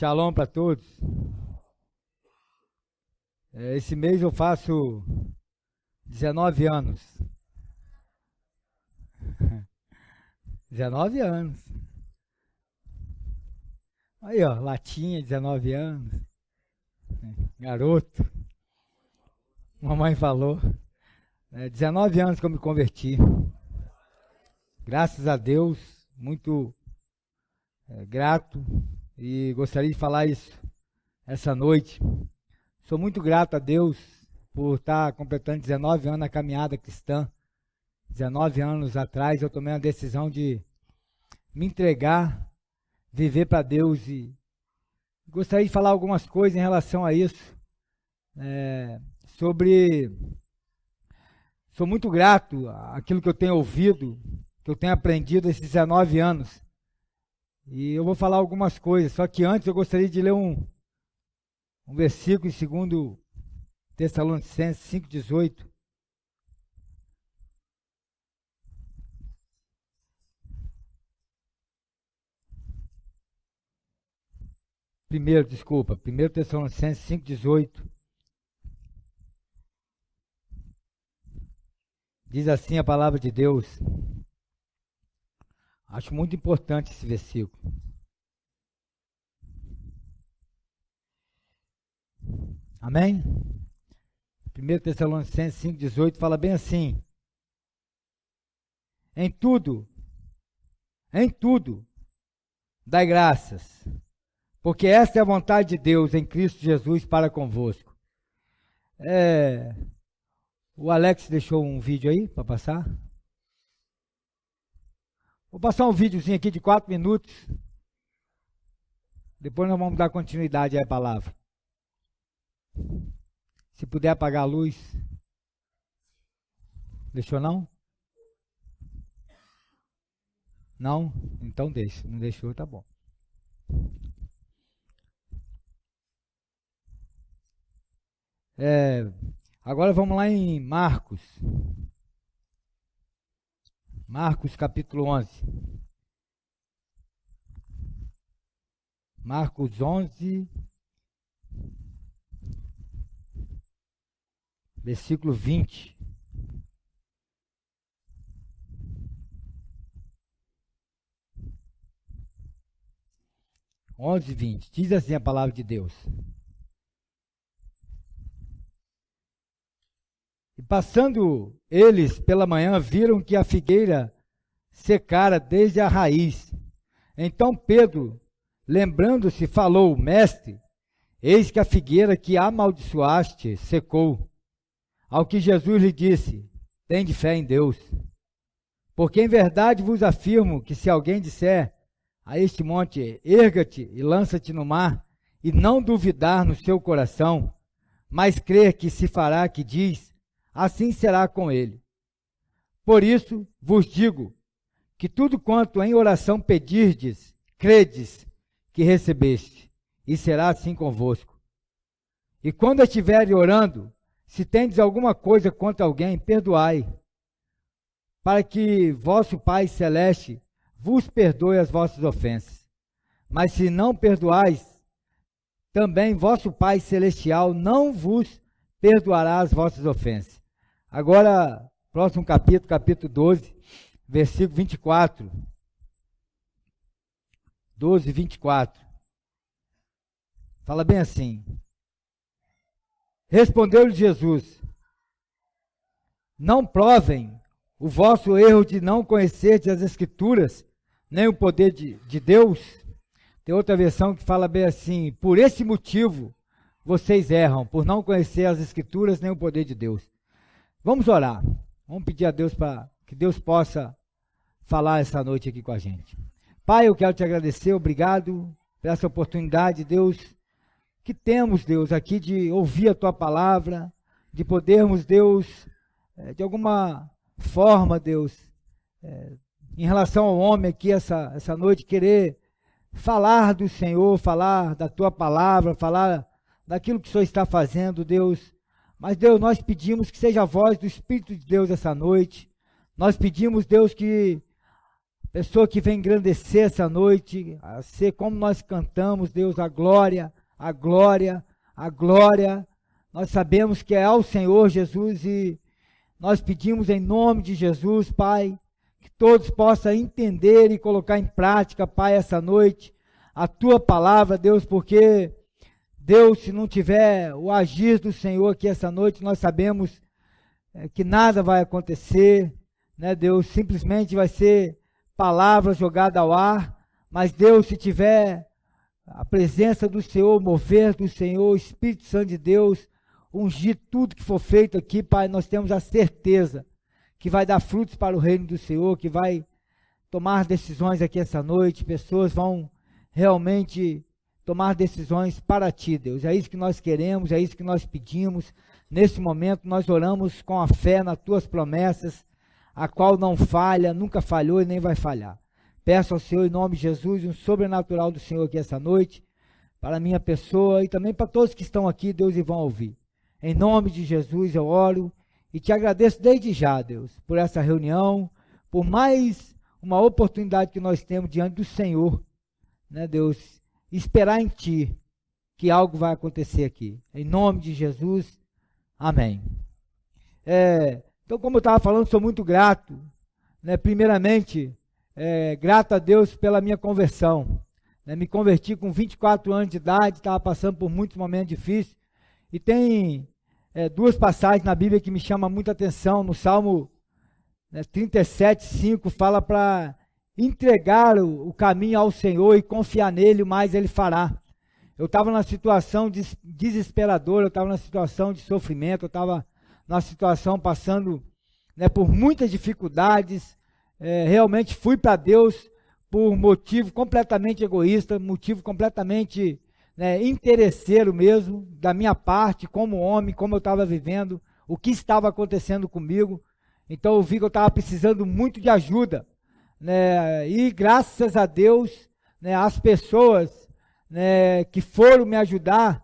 Shalom para todos. Esse mês eu faço 19 anos. 19 anos. Aí, ó, latinha, 19 anos. Garoto. Mamãe falou. 19 anos que eu me converti. Graças a Deus, muito grato. E gostaria de falar isso essa noite. Sou muito grato a Deus por estar completando 19 anos na caminhada cristã. 19 anos atrás eu tomei a decisão de me entregar, viver para Deus. E gostaria de falar algumas coisas em relação a isso. Sou muito grato àquilo que eu tenho ouvido, que eu tenho aprendido esses 19 anos. E eu vou falar algumas coisas, só que antes eu gostaria de ler um versículo em 2 Tessalonicenses 5,18. Primeiro Tessalonicenses 5,18. Diz assim a palavra de Deus. Acho muito importante esse versículo. Amém? 1 Tessalonicenses 5,18 fala bem assim. Em tudo, dai graças, porque esta é a vontade de Deus em Cristo Jesus para convosco. O Alex deixou um vídeo aí para passar. Vou passar um videozinho aqui de 4 minutos. Depois nós vamos dar continuidade à palavra. Se puder apagar a luz. Deixou não? Não? Então deixa. Não deixou, tá bom. Agora vamos lá em Marcos. Marcos capítulo 11. Marcos 11, versículo 20. Onze, 20. Diz assim a palavra de Deus. E passando eles pela manhã, viram que a figueira secara desde a raiz. Então Pedro, lembrando-se, falou: Mestre, eis que a figueira que amaldiçoaste secou. Ao que Jesus lhe disse: Tende fé em Deus. Porque em verdade vos afirmo que se alguém disser a este monte: Erga-te e lança-te no mar, e não duvidar no seu coração, mas crer que se fará que diz, assim será com ele. Por isso vos digo que tudo quanto em oração pedirdes, credes que recebeste, e será assim convosco. E quando estiverem orando, se tendes alguma coisa contra alguém, perdoai, para que vosso Pai Celeste vos perdoe as vossas ofensas. Mas se não perdoais, também vosso Pai Celestial não vos perdoará as vossas ofensas. Agora, próximo capítulo 12, versículo 24. 12, 24. Fala bem assim. Respondeu-lhe Jesus: Não provem o vosso erro de não conhecerdes as Escrituras, nem o poder de Deus. Tem outra versão que fala bem assim: por esse motivo vocês erram, por não conhecer as Escrituras, nem o poder de Deus. Vamos orar. Vamos pedir a Deus para que Deus possa falar essa noite aqui com a gente. Pai, eu quero te agradecer, obrigado por essa oportunidade, Deus, que temos, Deus, aqui de ouvir a tua palavra, de podermos, Deus, de alguma forma, Deus, em relação ao homem aqui essa noite, querer falar do Senhor, falar da tua palavra, falar daquilo que o Senhor está fazendo, Deus. Mas, Deus, nós pedimos que seja a voz do Espírito de Deus essa noite. Nós pedimos, Deus, que pessoa que vem engrandecer essa noite, a ser como nós cantamos, Deus, a glória, a glória, a glória. Nós sabemos que é ao Senhor Jesus e nós pedimos em nome de Jesus, Pai, que todos possam entender e colocar em prática, Pai, essa noite, a Tua palavra, Deus, porque, Deus, se não tiver o agir do Senhor aqui essa noite, nós sabemos que nada vai acontecer, né, Deus, simplesmente vai ser palavra jogada ao ar, mas, Deus, se tiver a presença do Senhor, o mover do Senhor, o Espírito Santo de Deus, ungir tudo que for feito aqui, Pai, nós temos a certeza que vai dar frutos para o reino do Senhor, que vai tomar decisões aqui essa noite, pessoas vão realmente tomar decisões para Ti, Deus. É isso que nós queremos, é isso que nós pedimos. Nesse momento nós oramos com a fé nas Tuas promessas, a qual não falha, nunca falhou e nem vai falhar. Peço ao Senhor, em nome de Jesus, um sobrenatural do Senhor aqui essa noite, para a minha pessoa e também para todos que estão aqui, Deus, e vão ouvir. Em nome de Jesus eu oro e Te agradeço desde já, Deus, por essa reunião, por mais uma oportunidade que nós temos diante do Senhor, né, Deus, esperar em Ti que algo vai acontecer aqui. Em nome de Jesus, amém. Então, como eu estava falando, sou muito grato, né, primeiramente, grato a Deus pela minha conversão. Né, me converti com 24 anos de idade, estava passando por muitos momentos difíceis, e tem duas passagens na Bíblia que me chamam muita atenção. No Salmo 37:5 fala para entregar o caminho ao Senhor e confiar nele, mais Ele fará. Eu estava numa situação desesperadora, eu estava numa situação de sofrimento, eu estava numa situação passando, né, por muitas dificuldades. Realmente fui para Deus por motivo completamente egoísta, motivo completamente interesseiro mesmo, da minha parte, como homem, como eu estava vivendo, o que estava acontecendo comigo. Então eu vi que eu estava precisando muito de ajuda, né, e graças a Deus, né, as pessoas, né, que foram me ajudar,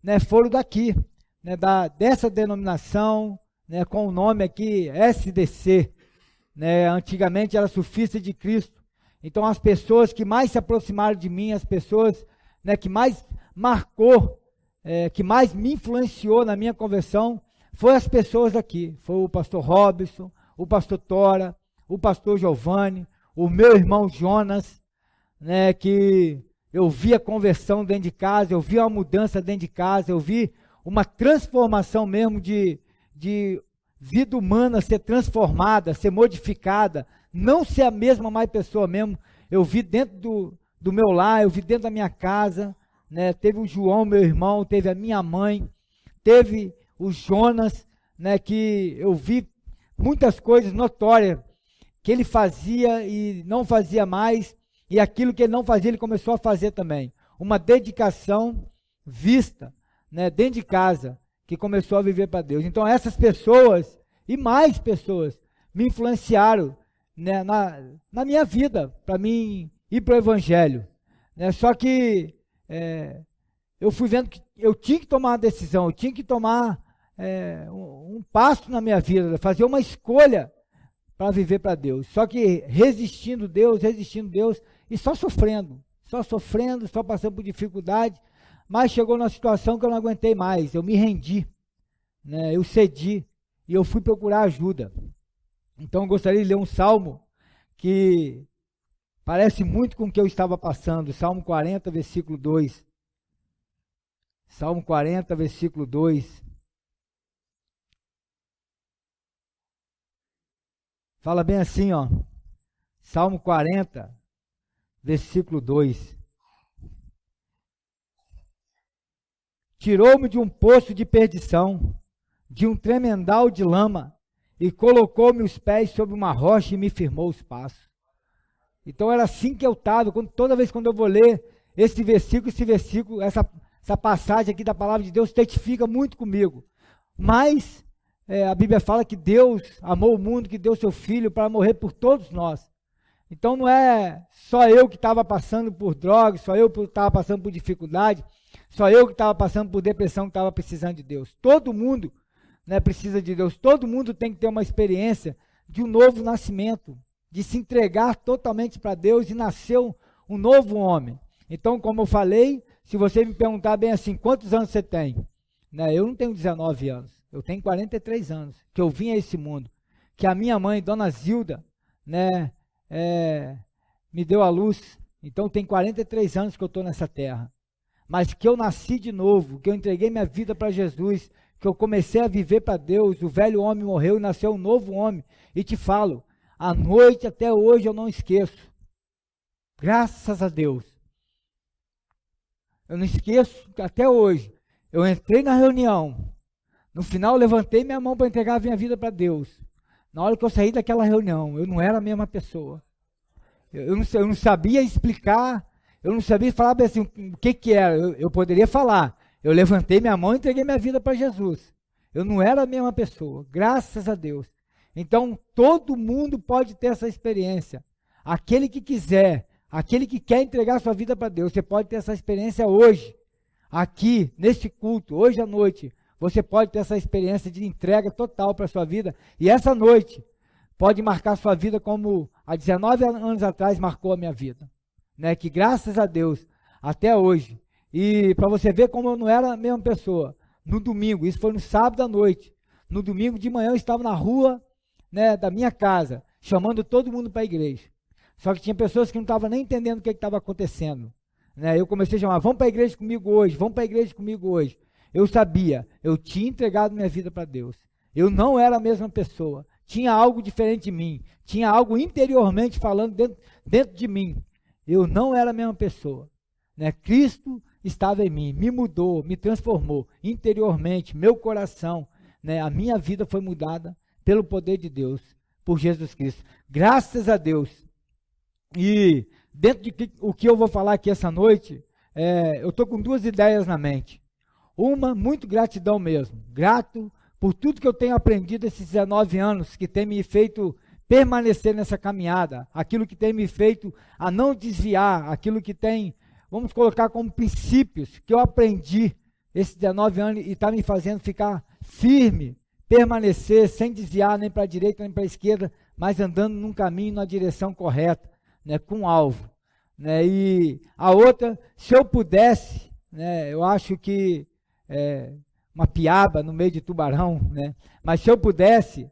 né, foram daqui, né, dessa denominação, né, com o nome aqui SDC, né, antigamente era Sufista de Cristo. Então as pessoas que mais se aproximaram de mim, as pessoas, né, que mais marcou, que mais me influenciou na minha conversão, foi as pessoas aqui. Foi o pastor Robson, o pastor Tora, o pastor Giovanni, o meu irmão Jonas, né, que eu vi a conversão dentro de casa, eu vi uma mudança dentro de casa, eu vi uma transformação mesmo de vida humana ser transformada, ser modificada, não ser a mesma mais pessoa mesmo. Eu vi dentro do meu lar, eu vi dentro da minha casa, né, teve o João, meu irmão, teve a minha mãe, teve o Jonas, né, que eu vi muitas coisas notórias que ele fazia e não fazia mais, e aquilo que ele não fazia, ele começou a fazer também. Uma dedicação vista, né, dentro de casa, que começou a viver para Deus. Então essas pessoas, e mais pessoas, me influenciaram, né, na minha vida, para mim ir para o Evangelho. Né? Só que eu fui vendo que eu tinha que tomar uma decisão, eu tinha que tomar um passo na minha vida, fazer uma escolha para viver para Deus. Só que resistindo Deus, e só sofrendo, só passando por dificuldade, mas chegou numa situação que eu não aguentei mais, eu me rendi, né, eu cedi, e eu fui procurar ajuda. Então eu gostaria de ler um salmo que parece muito com o que eu estava passando, Salmo 40, versículo 2. Salmo 40, versículo 2. Fala bem assim, ó. Salmo 40, versículo 2. Tirou-me de um poço de perdição, de um tremendal de lama, e colocou-me os pés sobre uma rocha e me firmou os passos. Então era assim que eu estava, toda vez quando eu vou ler esse versículo, essa passagem aqui da palavra de Deus testifica muito comigo. Mas a Bíblia fala que Deus amou o mundo, que deu seu Filho para morrer por todos nós. Então não é só eu que estava passando por drogas, só eu que estava passando por dificuldade, só eu que estava passando por depressão, que estava precisando de Deus. Todo mundo, né, precisa de Deus, todo mundo tem que ter uma experiência de um novo nascimento, de se entregar totalmente para Deus e nasceu um novo homem. Então, como eu falei, se você me perguntar bem assim, quantos anos você tem? Né, eu não tenho 19 anos, eu tenho 43 anos, que eu vim a esse mundo, que a minha mãe, Dona Zilda, né, me deu a luz. Então tem 43 anos que eu estou nessa terra, mas que eu nasci de novo, que eu entreguei minha vida para Jesus, que eu comecei a viver para Deus, o velho homem morreu e nasceu um novo homem. E te falo, à noite até hoje eu não esqueço, graças a Deus, eu não esqueço que até hoje, eu entrei na reunião, no final eu levantei minha mão para entregar a minha vida para Deus. Na hora que eu saí daquela reunião, eu não era a mesma pessoa. Eu não sabia explicar, eu não sabia falar bem assim, o que era. Eu poderia falar, eu levantei minha mão e entreguei minha vida para Jesus. Eu não era a mesma pessoa, graças a Deus. Então, todo mundo pode ter essa experiência. Aquele que quiser, aquele que quer entregar sua vida para Deus, você pode ter essa experiência hoje, aqui, neste culto, hoje à noite. Você pode ter essa experiência de entrega total para a sua vida. E essa noite pode marcar a sua vida como há 19 anos atrás marcou a minha vida. Né? Que graças a Deus, até hoje. E para você ver como eu não era a mesma pessoa. No domingo, isso foi no sábado à noite. No domingo de manhã eu estava na rua, né, da minha casa, chamando todo mundo para a igreja. Só que tinha pessoas que não estavam nem entendendo o que estava acontecendo. Né? Eu comecei a chamar, vamos para a igreja comigo hoje, vamos para a igreja comigo hoje. Eu sabia, eu tinha entregado minha vida para Deus. Eu não era a mesma pessoa. Tinha algo diferente de mim. Tinha algo interiormente falando dentro de mim. Eu não era a mesma pessoa. Né? Cristo estava em mim, me mudou, me transformou interiormente, meu coração. Né? A minha vida foi mudada pelo poder de Deus, por Jesus Cristo. Graças a Deus. E dentro de o que eu vou falar aqui essa noite, eu estou com duas ideias na mente. Uma, muito gratidão mesmo. Grato por tudo que eu tenho aprendido esses 19 anos, que tem me feito permanecer nessa caminhada, aquilo que tem me feito a não desviar, aquilo que tem, vamos colocar como princípios, que eu aprendi esses 19 anos e está me fazendo ficar firme, permanecer sem desviar nem para a direita nem para a esquerda, mas andando num caminho na direção correta, né, com alvo. Né, e a outra, se eu pudesse, né, eu acho que uma piaba no meio de tubarão, né? Mas se eu pudesse,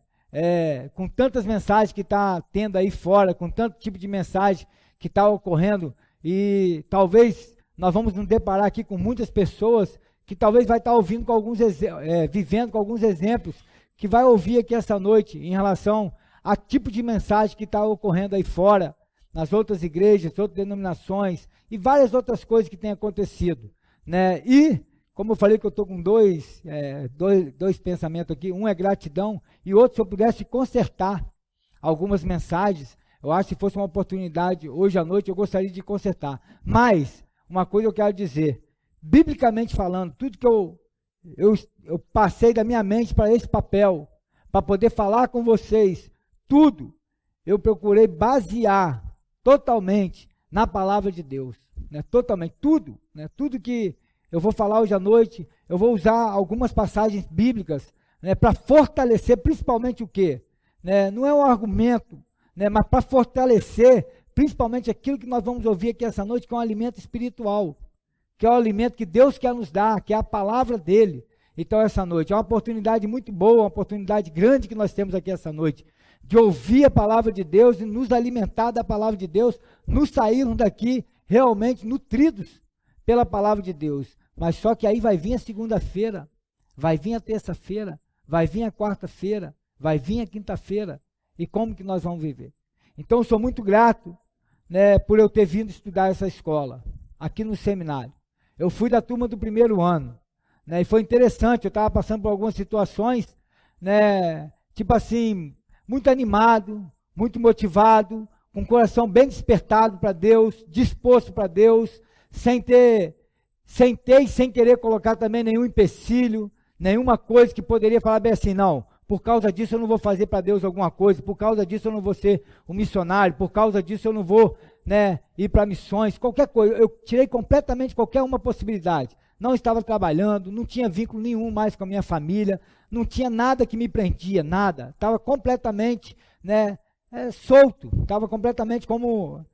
com tantas mensagens que está tendo aí fora, com tanto tipo de mensagem que está ocorrendo, e talvez nós vamos nos deparar aqui com muitas pessoas que talvez vai estar ouvindo com alguns vivendo com alguns exemplos, que vai ouvir aqui essa noite em relação a tipo de mensagem que está ocorrendo aí fora, nas outras igrejas, outras denominações, e várias outras coisas que têm acontecido, né? E como eu falei que eu estou com dois pensamentos aqui, um é gratidão e outro, se eu pudesse consertar algumas mensagens, eu acho que se fosse uma oportunidade hoje à noite, eu gostaria de consertar. Mas, uma coisa eu quero dizer, biblicamente falando, tudo que eu passei da minha mente para esse papel, para poder falar com vocês, tudo, eu procurei basear totalmente na palavra de Deus. Né? Totalmente, tudo, né? Tudo que eu vou falar hoje à noite, eu vou usar algumas passagens bíblicas, né, para fortalecer principalmente o quê? Né, não é um argumento, né, mas para fortalecer principalmente aquilo que nós vamos ouvir aqui essa noite, que é um alimento espiritual, que é o alimento que Deus quer nos dar, que é a palavra dele. Então essa noite é uma oportunidade muito boa, uma oportunidade grande que nós temos aqui essa noite, de ouvir a palavra de Deus e nos alimentar da palavra de Deus, nos sairmos daqui realmente nutridos pela palavra de Deus. Mas só que aí vai vir a segunda-feira, vai vir a terça-feira, vai vir a quarta-feira, vai vir a quinta-feira. E como que nós vamos viver? Então eu sou muito grato, né, por eu ter vindo estudar essa escola, aqui no seminário. Eu fui da turma do primeiro ano, né, e foi interessante, eu estava passando por algumas situações, né, tipo assim, muito animado, muito motivado, com o coração bem despertado para Deus, disposto para Deus, sem ter e sem querer colocar também nenhum empecilho, nenhuma coisa que poderia falar bem assim, não, por causa disso eu não vou fazer para Deus alguma coisa, por causa disso eu não vou ser um missionário, por causa disso eu não vou, né, ir para missões, qualquer coisa. Eu tirei completamente qualquer uma possibilidade. Não estava trabalhando, não tinha vínculo nenhum mais com a minha família, não tinha nada que me prendia, nada. Estava completamente, né, solto, estava completamente como,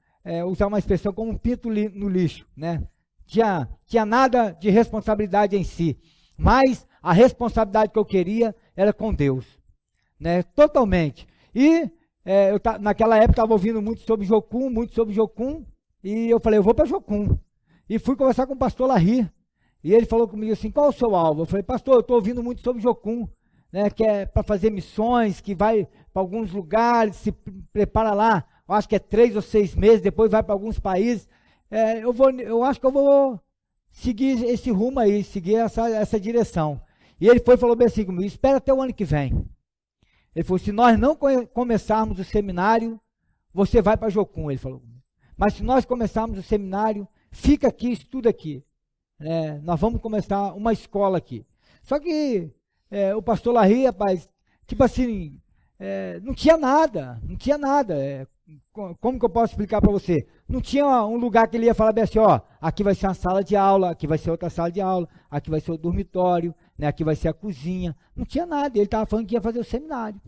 usar uma expressão, como um pinto no lixo, né? Tinha nada de responsabilidade em si, mas a responsabilidade que eu queria era com Deus, né? Totalmente. E naquela época estava ouvindo muito sobre Jocum, e eu falei, eu vou para Jocum. E fui conversar com o pastor Larry, e ele falou comigo assim, qual é o seu alvo? Eu falei, pastor, eu estou ouvindo muito sobre Jocum, né, que é para fazer missões, que vai para alguns lugares, se prepara lá, eu acho que é 3 ou 6 meses, depois vai para alguns países. Eu acho que eu vou seguir esse rumo aí, seguir essa direção. E ele falou bem assim comigo, espera até o ano que vem. Ele falou, se nós não começarmos o seminário, você vai para Jocum, ele falou. Mas se nós começarmos o seminário, fica aqui, estuda aqui. Nós vamos começar uma escola aqui. Só que o pastor Larry, rapaz, tipo assim, não tinha nada. Como que eu posso explicar para você? Não tinha um lugar que ele ia falar bem assim, ó, aqui vai ser uma sala de aula, aqui vai ser outra sala de aula, aqui vai ser o dormitório, né, aqui vai ser a cozinha. Não tinha nada, ele estava falando que ia fazer o seminário,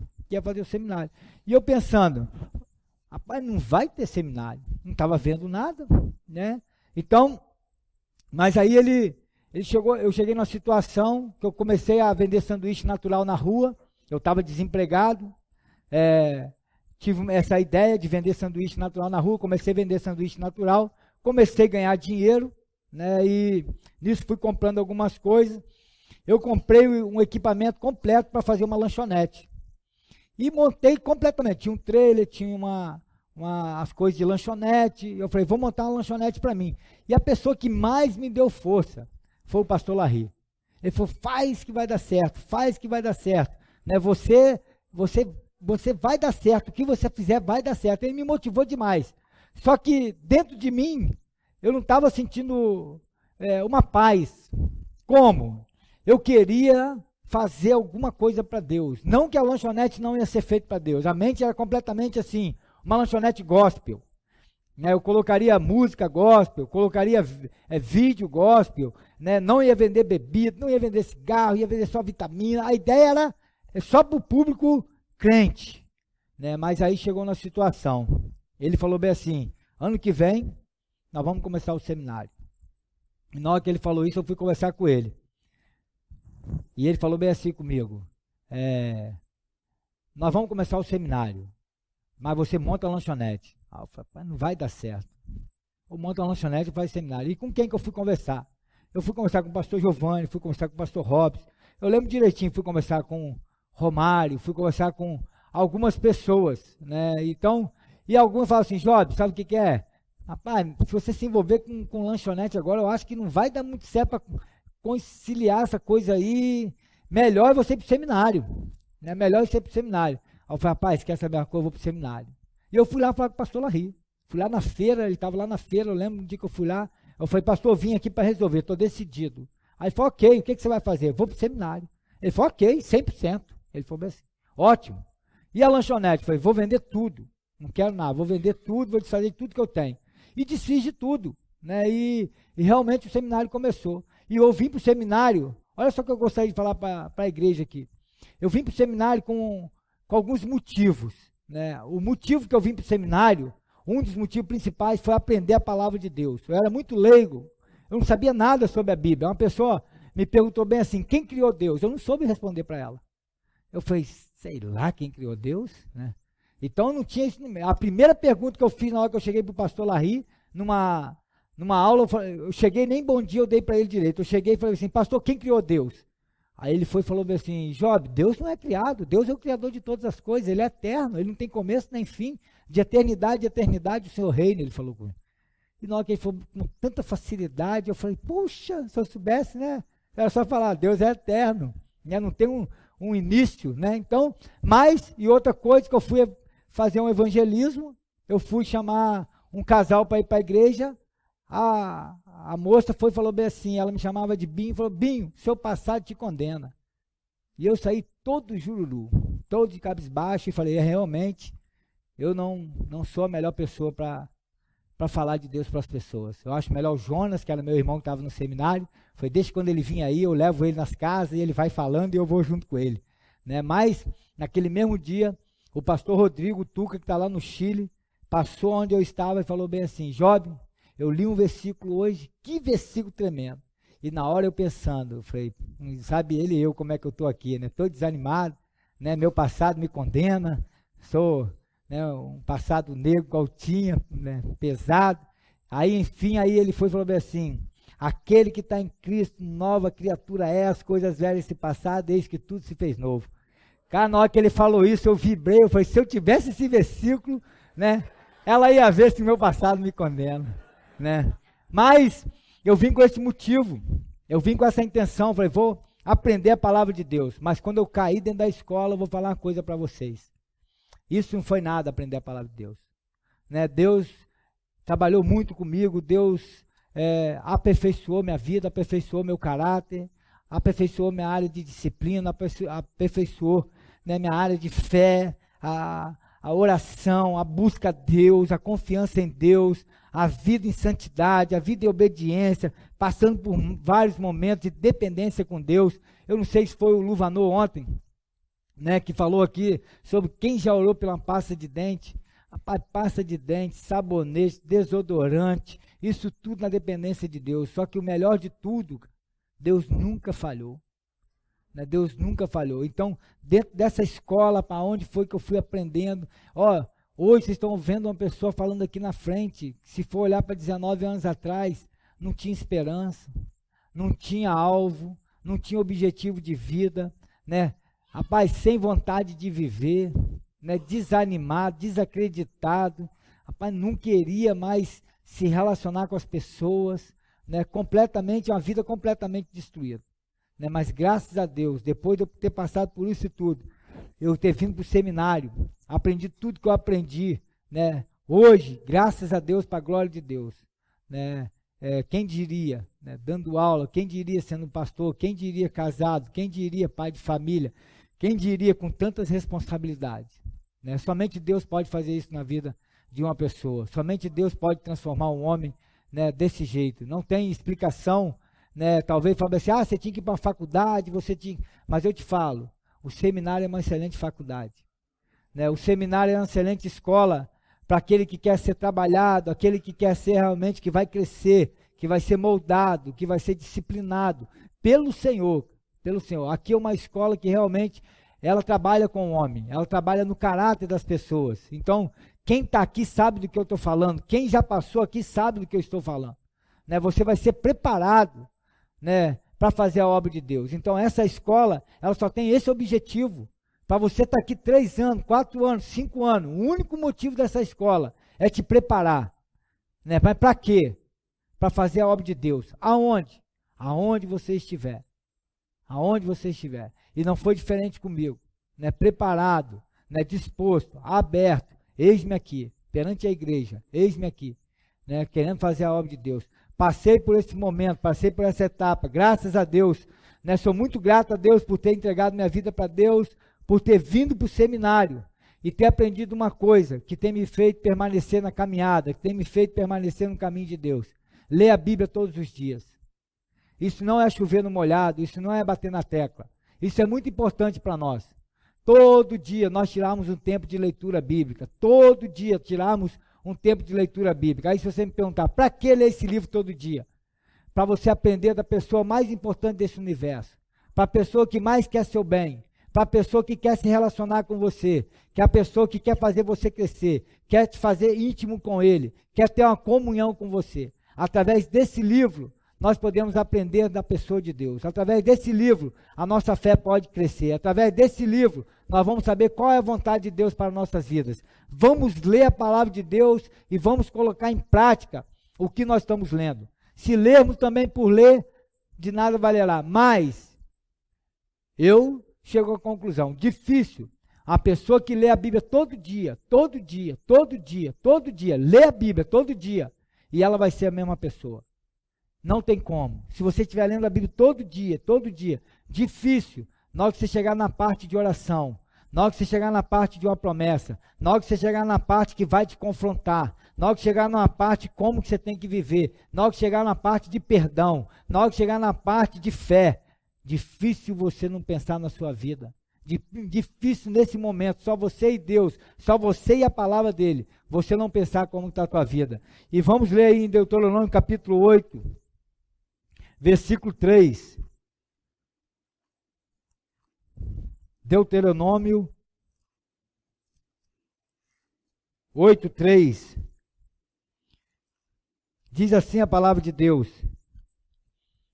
E eu pensando, rapaz, não vai ter seminário, não estava vendo nada, né? Então, mas aí eu cheguei numa situação que eu comecei a vender sanduíche natural na rua, eu estava desempregado, tive essa ideia de vender sanduíche natural na rua, comecei a vender sanduíche natural, comecei a ganhar dinheiro, né, e nisso fui comprando algumas coisas. Eu comprei um equipamento completo para fazer uma lanchonete. E montei completamente, tinha um trailer, tinha as coisas de lanchonete, eu falei, vou montar uma lanchonete para mim. E a pessoa que mais me deu força foi o pastor Larry. Ele falou, faz que vai dar certo, né, você vai dar certo, o que você fizer vai dar certo. Ele me motivou demais. Só que dentro de mim, eu não estava sentindo uma paz. Como? Eu queria fazer alguma coisa para Deus. Não que a lanchonete não ia ser feita para Deus. A mente era completamente assim, uma lanchonete gospel. Né? Eu colocaria música gospel, colocaria vídeo gospel, né? Não ia vender bebida, não ia vender cigarro, ia vender só vitamina. A ideia era só para o público crente, né? Mas aí chegou na situação, ele falou bem assim, ano que vem nós vamos começar o seminário. E na hora que ele falou isso, eu fui conversar com ele, e ele falou bem assim comigo, nós vamos começar o seminário, mas você monta a lanchonete. Eu falei, não vai dar certo, eu monto a lanchonete e faço seminário. E com quem que eu fui conversar? Eu fui conversar com o pastor Giovanni, fui conversar com o pastor Robson, eu lembro direitinho, fui conversar com Romário, fui conversar com algumas pessoas, né? Então, e alguns falam assim, Job, sabe o que é? Rapaz, se você se envolver com lanchonete agora, eu acho que não vai dar muito certo para conciliar essa coisa aí, melhor é você ir para o seminário, né? Melhor é você ir para o seminário. Aí eu falei, rapaz, quer saber uma coisa, eu vou para o seminário. E eu fui lá falar com o pastor Larry, fui lá na feira, ele estava lá na feira, eu lembro do dia que eu fui lá, eu falei, pastor, eu vim aqui para resolver, estou decidido. Aí ele falou, ok, o que você vai fazer? Eu vou para o seminário. Ele falou, ok, 100%. Ele falou assim, ótimo. E a lanchonete? Eu falei, vou vender tudo, não quero nada, vou vender tudo, vou desfazer tudo que eu tenho. E desfiz de tudo, né? E realmente o seminário começou. E eu vim para o seminário, olha só o que eu gostaria de falar para a igreja aqui. Eu vim para o seminário com alguns motivos, né? O motivo que eu vim para o seminário, um dos motivos principais foi aprender a palavra de Deus. Eu era muito leigo, eu não sabia nada sobre a Bíblia. Uma pessoa me perguntou bem assim, quem criou Deus? Eu não soube responder para ela. Eu falei, sei lá quem criou Deus, né? Então não tinha isso. A primeira pergunta que eu fiz na hora que eu cheguei para o pastor Larry, numa aula, eu cheguei, nem bom dia eu dei para ele direito. Eu cheguei e falei assim, pastor, quem criou Deus? Aí ele falou assim, Job, Deus não é criado, Deus é o criador de todas as coisas, ele é eterno, ele não tem começo nem fim, de eternidade em eternidade o seu reino, ele falou comigo. E na hora que ele falou com tanta facilidade, eu falei, puxa, se eu soubesse, né? Era só falar, Deus é eterno, né? Não tem um início, né? Então, e outra coisa que eu fui fazer um evangelismo, eu fui chamar um casal para ir para a igreja, a moça falou bem assim, ela me chamava de Binho, falou, Binho, seu passado te condena. E eu saí todo jururu, todo de cabisbaixo, e falei, realmente, eu não sou a melhor pessoa para falar de Deus para as pessoas. Eu acho melhor o Jonas, que era meu irmão que estava no seminário, foi desde quando ele vinha aí, eu levo ele nas casas, e ele vai falando e eu vou junto com ele, né? Mas, naquele mesmo dia, o pastor Rodrigo Tuca, que está lá no Chile, passou onde eu estava e falou bem assim: Job, eu li um versículo hoje, que versículo tremendo. E na hora eu pensando, eu falei, sabe ele e eu como é que eu estou aqui, né? Estou desanimado, né? Meu passado me condena, sou, né, um passado negro qual tinha, né, pesado. Aí, enfim, aí ele foi e falou bem assim: aquele que está em Cristo, nova criatura é, as coisas velhas se passaram, desde que tudo se fez novo. Cara, na hora que ele falou isso, eu vibrei, eu falei, se eu tivesse esse versículo, né, ela ia ver se meu passado me condena, né? Mas eu vim com esse motivo, eu vim com essa intenção, falei, vou aprender a palavra de Deus, mas quando eu cair dentro da escola, eu vou falar uma coisa para vocês. Isso não foi nada, aprender a palavra de Deus, né? Deus trabalhou muito comigo, Deus aperfeiçoou minha vida, aperfeiçoou meu caráter, aperfeiçoou minha área de disciplina, aperfeiçoou, né, minha área de fé, a oração, a busca a Deus, a confiança em Deus, a vida em santidade, a vida em obediência, passando por vários momentos de dependência com Deus. Eu não sei se foi o Luvanor ontem, né, que falou aqui sobre quem já orou pela pasta de dente. Rapaz, pasta de dente, sabonete, desodorante, isso tudo na dependência de Deus. Só que o melhor de tudo, Deus nunca falhou, né? Deus nunca falhou. Então, dentro dessa escola, para onde foi que eu fui aprendendo? Hoje vocês estão vendo uma pessoa falando aqui na frente, se for olhar para 19 anos atrás, não tinha esperança, não tinha alvo, não tinha objetivo de vida, né? Rapaz, sem vontade de viver, né? Desanimado, desacreditado, rapaz, não queria mais se relacionar com as pessoas, né? Completamente, uma vida completamente destruída, né? Mas graças a Deus, depois de eu ter passado por isso tudo, eu ter vindo para o seminário, aprendi tudo que eu aprendi, né? Hoje, graças a Deus, para a glória de Deus, né? Quem diria, né? Dando aula, quem diria sendo pastor, quem diria casado, quem diria pai de família, quem diria com tantas responsabilidades, né? Somente Deus pode fazer isso na vida de uma pessoa, somente Deus pode transformar um homem, né, desse jeito. Não tem explicação, né? Talvez fale assim, você tinha que ir para a faculdade, mas eu te falo, o seminário é uma excelente faculdade, né? O seminário é uma excelente escola para aquele que quer ser trabalhado, aquele que quer ser realmente, que vai crescer, que vai ser moldado, que vai ser disciplinado pelo Senhor, pelo Senhor. Aqui é uma escola que realmente ela trabalha com o homem, ela trabalha no caráter das pessoas. Então, quem está aqui sabe do que eu estou falando, quem já passou aqui sabe do que eu estou falando, né? Você vai ser preparado, né, para fazer a obra de Deus. Então, essa escola, ela só tem esse objetivo, para você estar aqui 3 anos, 4 anos, 5 anos. O único motivo dessa escola é te preparar, né? Mas para quê? Para fazer a obra de Deus. Aonde? Aonde você estiver. Aonde você estiver. E não foi diferente comigo, né? Preparado, né? Disposto, aberto. Eis-me aqui, perante a igreja, eis-me aqui, né? Querendo fazer a obra de Deus. Passei por esse momento, passei por essa etapa, graças a Deus, né? Sou muito grato a Deus por ter entregado minha vida para Deus, por ter vindo para o seminário e ter aprendido uma coisa que tem me feito permanecer na caminhada, que tem me feito permanecer no caminho de Deus. Ler a Bíblia todos os dias. Isso não é chover no molhado, isso não é bater na tecla. Isso é muito importante para nós. Todo dia nós tiramos um tempo de leitura bíblica. Todo dia tiramos um tempo de leitura bíblica. Aí se você me perguntar, para que ler esse livro todo dia? Para você aprender da pessoa mais importante desse universo. Para a pessoa que mais quer seu bem. Para a pessoa que quer se relacionar com você. Que é a pessoa que quer fazer você crescer. Quer te fazer íntimo com ele. Quer ter uma comunhão com você. Através desse livro, nós podemos aprender da pessoa de Deus. Através desse livro, a nossa fé pode crescer. Através desse livro, nós vamos saber qual é a vontade de Deus para nossas vidas. Vamos ler a palavra de Deus e vamos colocar em prática o que nós estamos lendo. Se lermos também por ler, de nada valerá. Mas, eu chego à conclusão, difícil, a pessoa que lê a Bíblia todo dia, lê a Bíblia todo dia, e ela vai ser a mesma pessoa. Não tem como. Se você estiver lendo a Bíblia todo dia, difícil, na hora que você chegar na parte de oração, na hora que você chegar na parte de uma promessa, na hora que você chegar na parte que vai te confrontar, na hora que chegar na parte como que você tem que viver, na hora que chegar na parte de perdão, na hora que chegar na parte de fé, difícil você não pensar na sua vida, difícil nesse momento, só você e Deus, só você e a palavra dele, você não pensar como está a tua vida. E vamos ler aí em Deuteronômio capítulo 8, versículo 3. Deuteronômio 8, 3. Diz assim a palavra de Deus.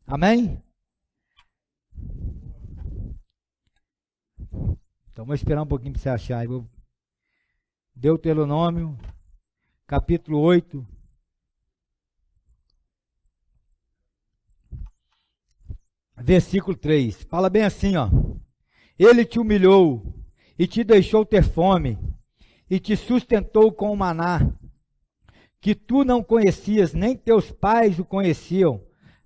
Amém? Então, vou esperar um pouquinho para você achar. Deuteronômio, capítulo 8. Versículo 3. Fala bem assim, ó. Ele te humilhou e te deixou ter fome e te sustentou com o maná, que tu não conhecias, nem teus pais o conheciam,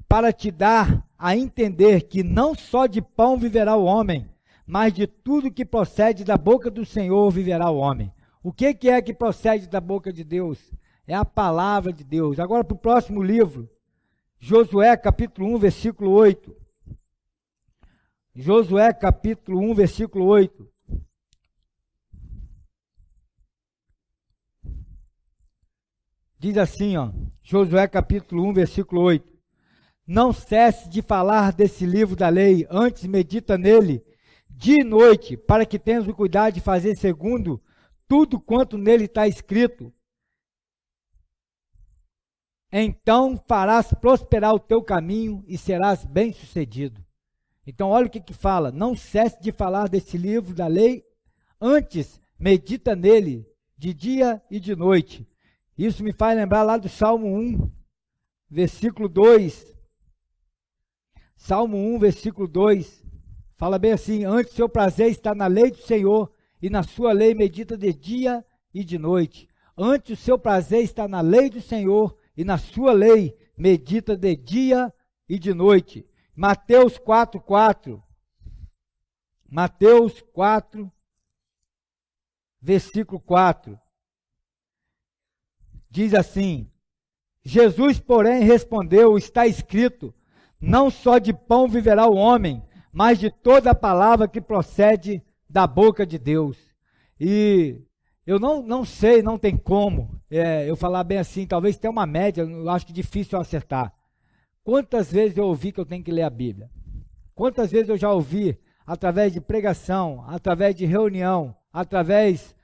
para te dar a entender que não só de pão viverá o homem, mas de tudo que procede da boca do Senhor viverá o homem. O que é que procede da boca de Deus? É a palavra de Deus. Agora para o próximo livro, Josué capítulo 1, versículo 8. Josué capítulo 1, versículo 8. Diz assim, ó, Josué capítulo 1, versículo 8. Não cesse de falar desse livro da lei, antes medita nele dia e noite, para que tenhas o cuidado de fazer segundo tudo quanto nele está escrito. Então farás prosperar o teu caminho e serás bem-sucedido. Então olha o que fala, não cesse de falar desse livro da lei, antes medita nele de dia e de noite. Isso me faz lembrar lá do Salmo 1, versículo 2. Salmo 1, versículo 2. Fala bem assim, antes seu prazer está na lei do Senhor, e na sua lei medita de dia e de noite. Antes o seu prazer está na lei do Senhor, e na sua lei medita de dia e de noite. Mateus 4, 4. Mateus 4, versículo 4. Diz assim, Jesus, porém, respondeu, está escrito, não só de pão viverá o homem, mas de toda a palavra que procede da boca de Deus. E eu não sei, não tem como eu falar bem assim, talvez tenha uma média, eu acho que difícil eu acertar. Quantas vezes eu ouvi que eu tenho que ler a Bíblia? Quantas vezes eu já ouvi, através de pregação, através de reunião, através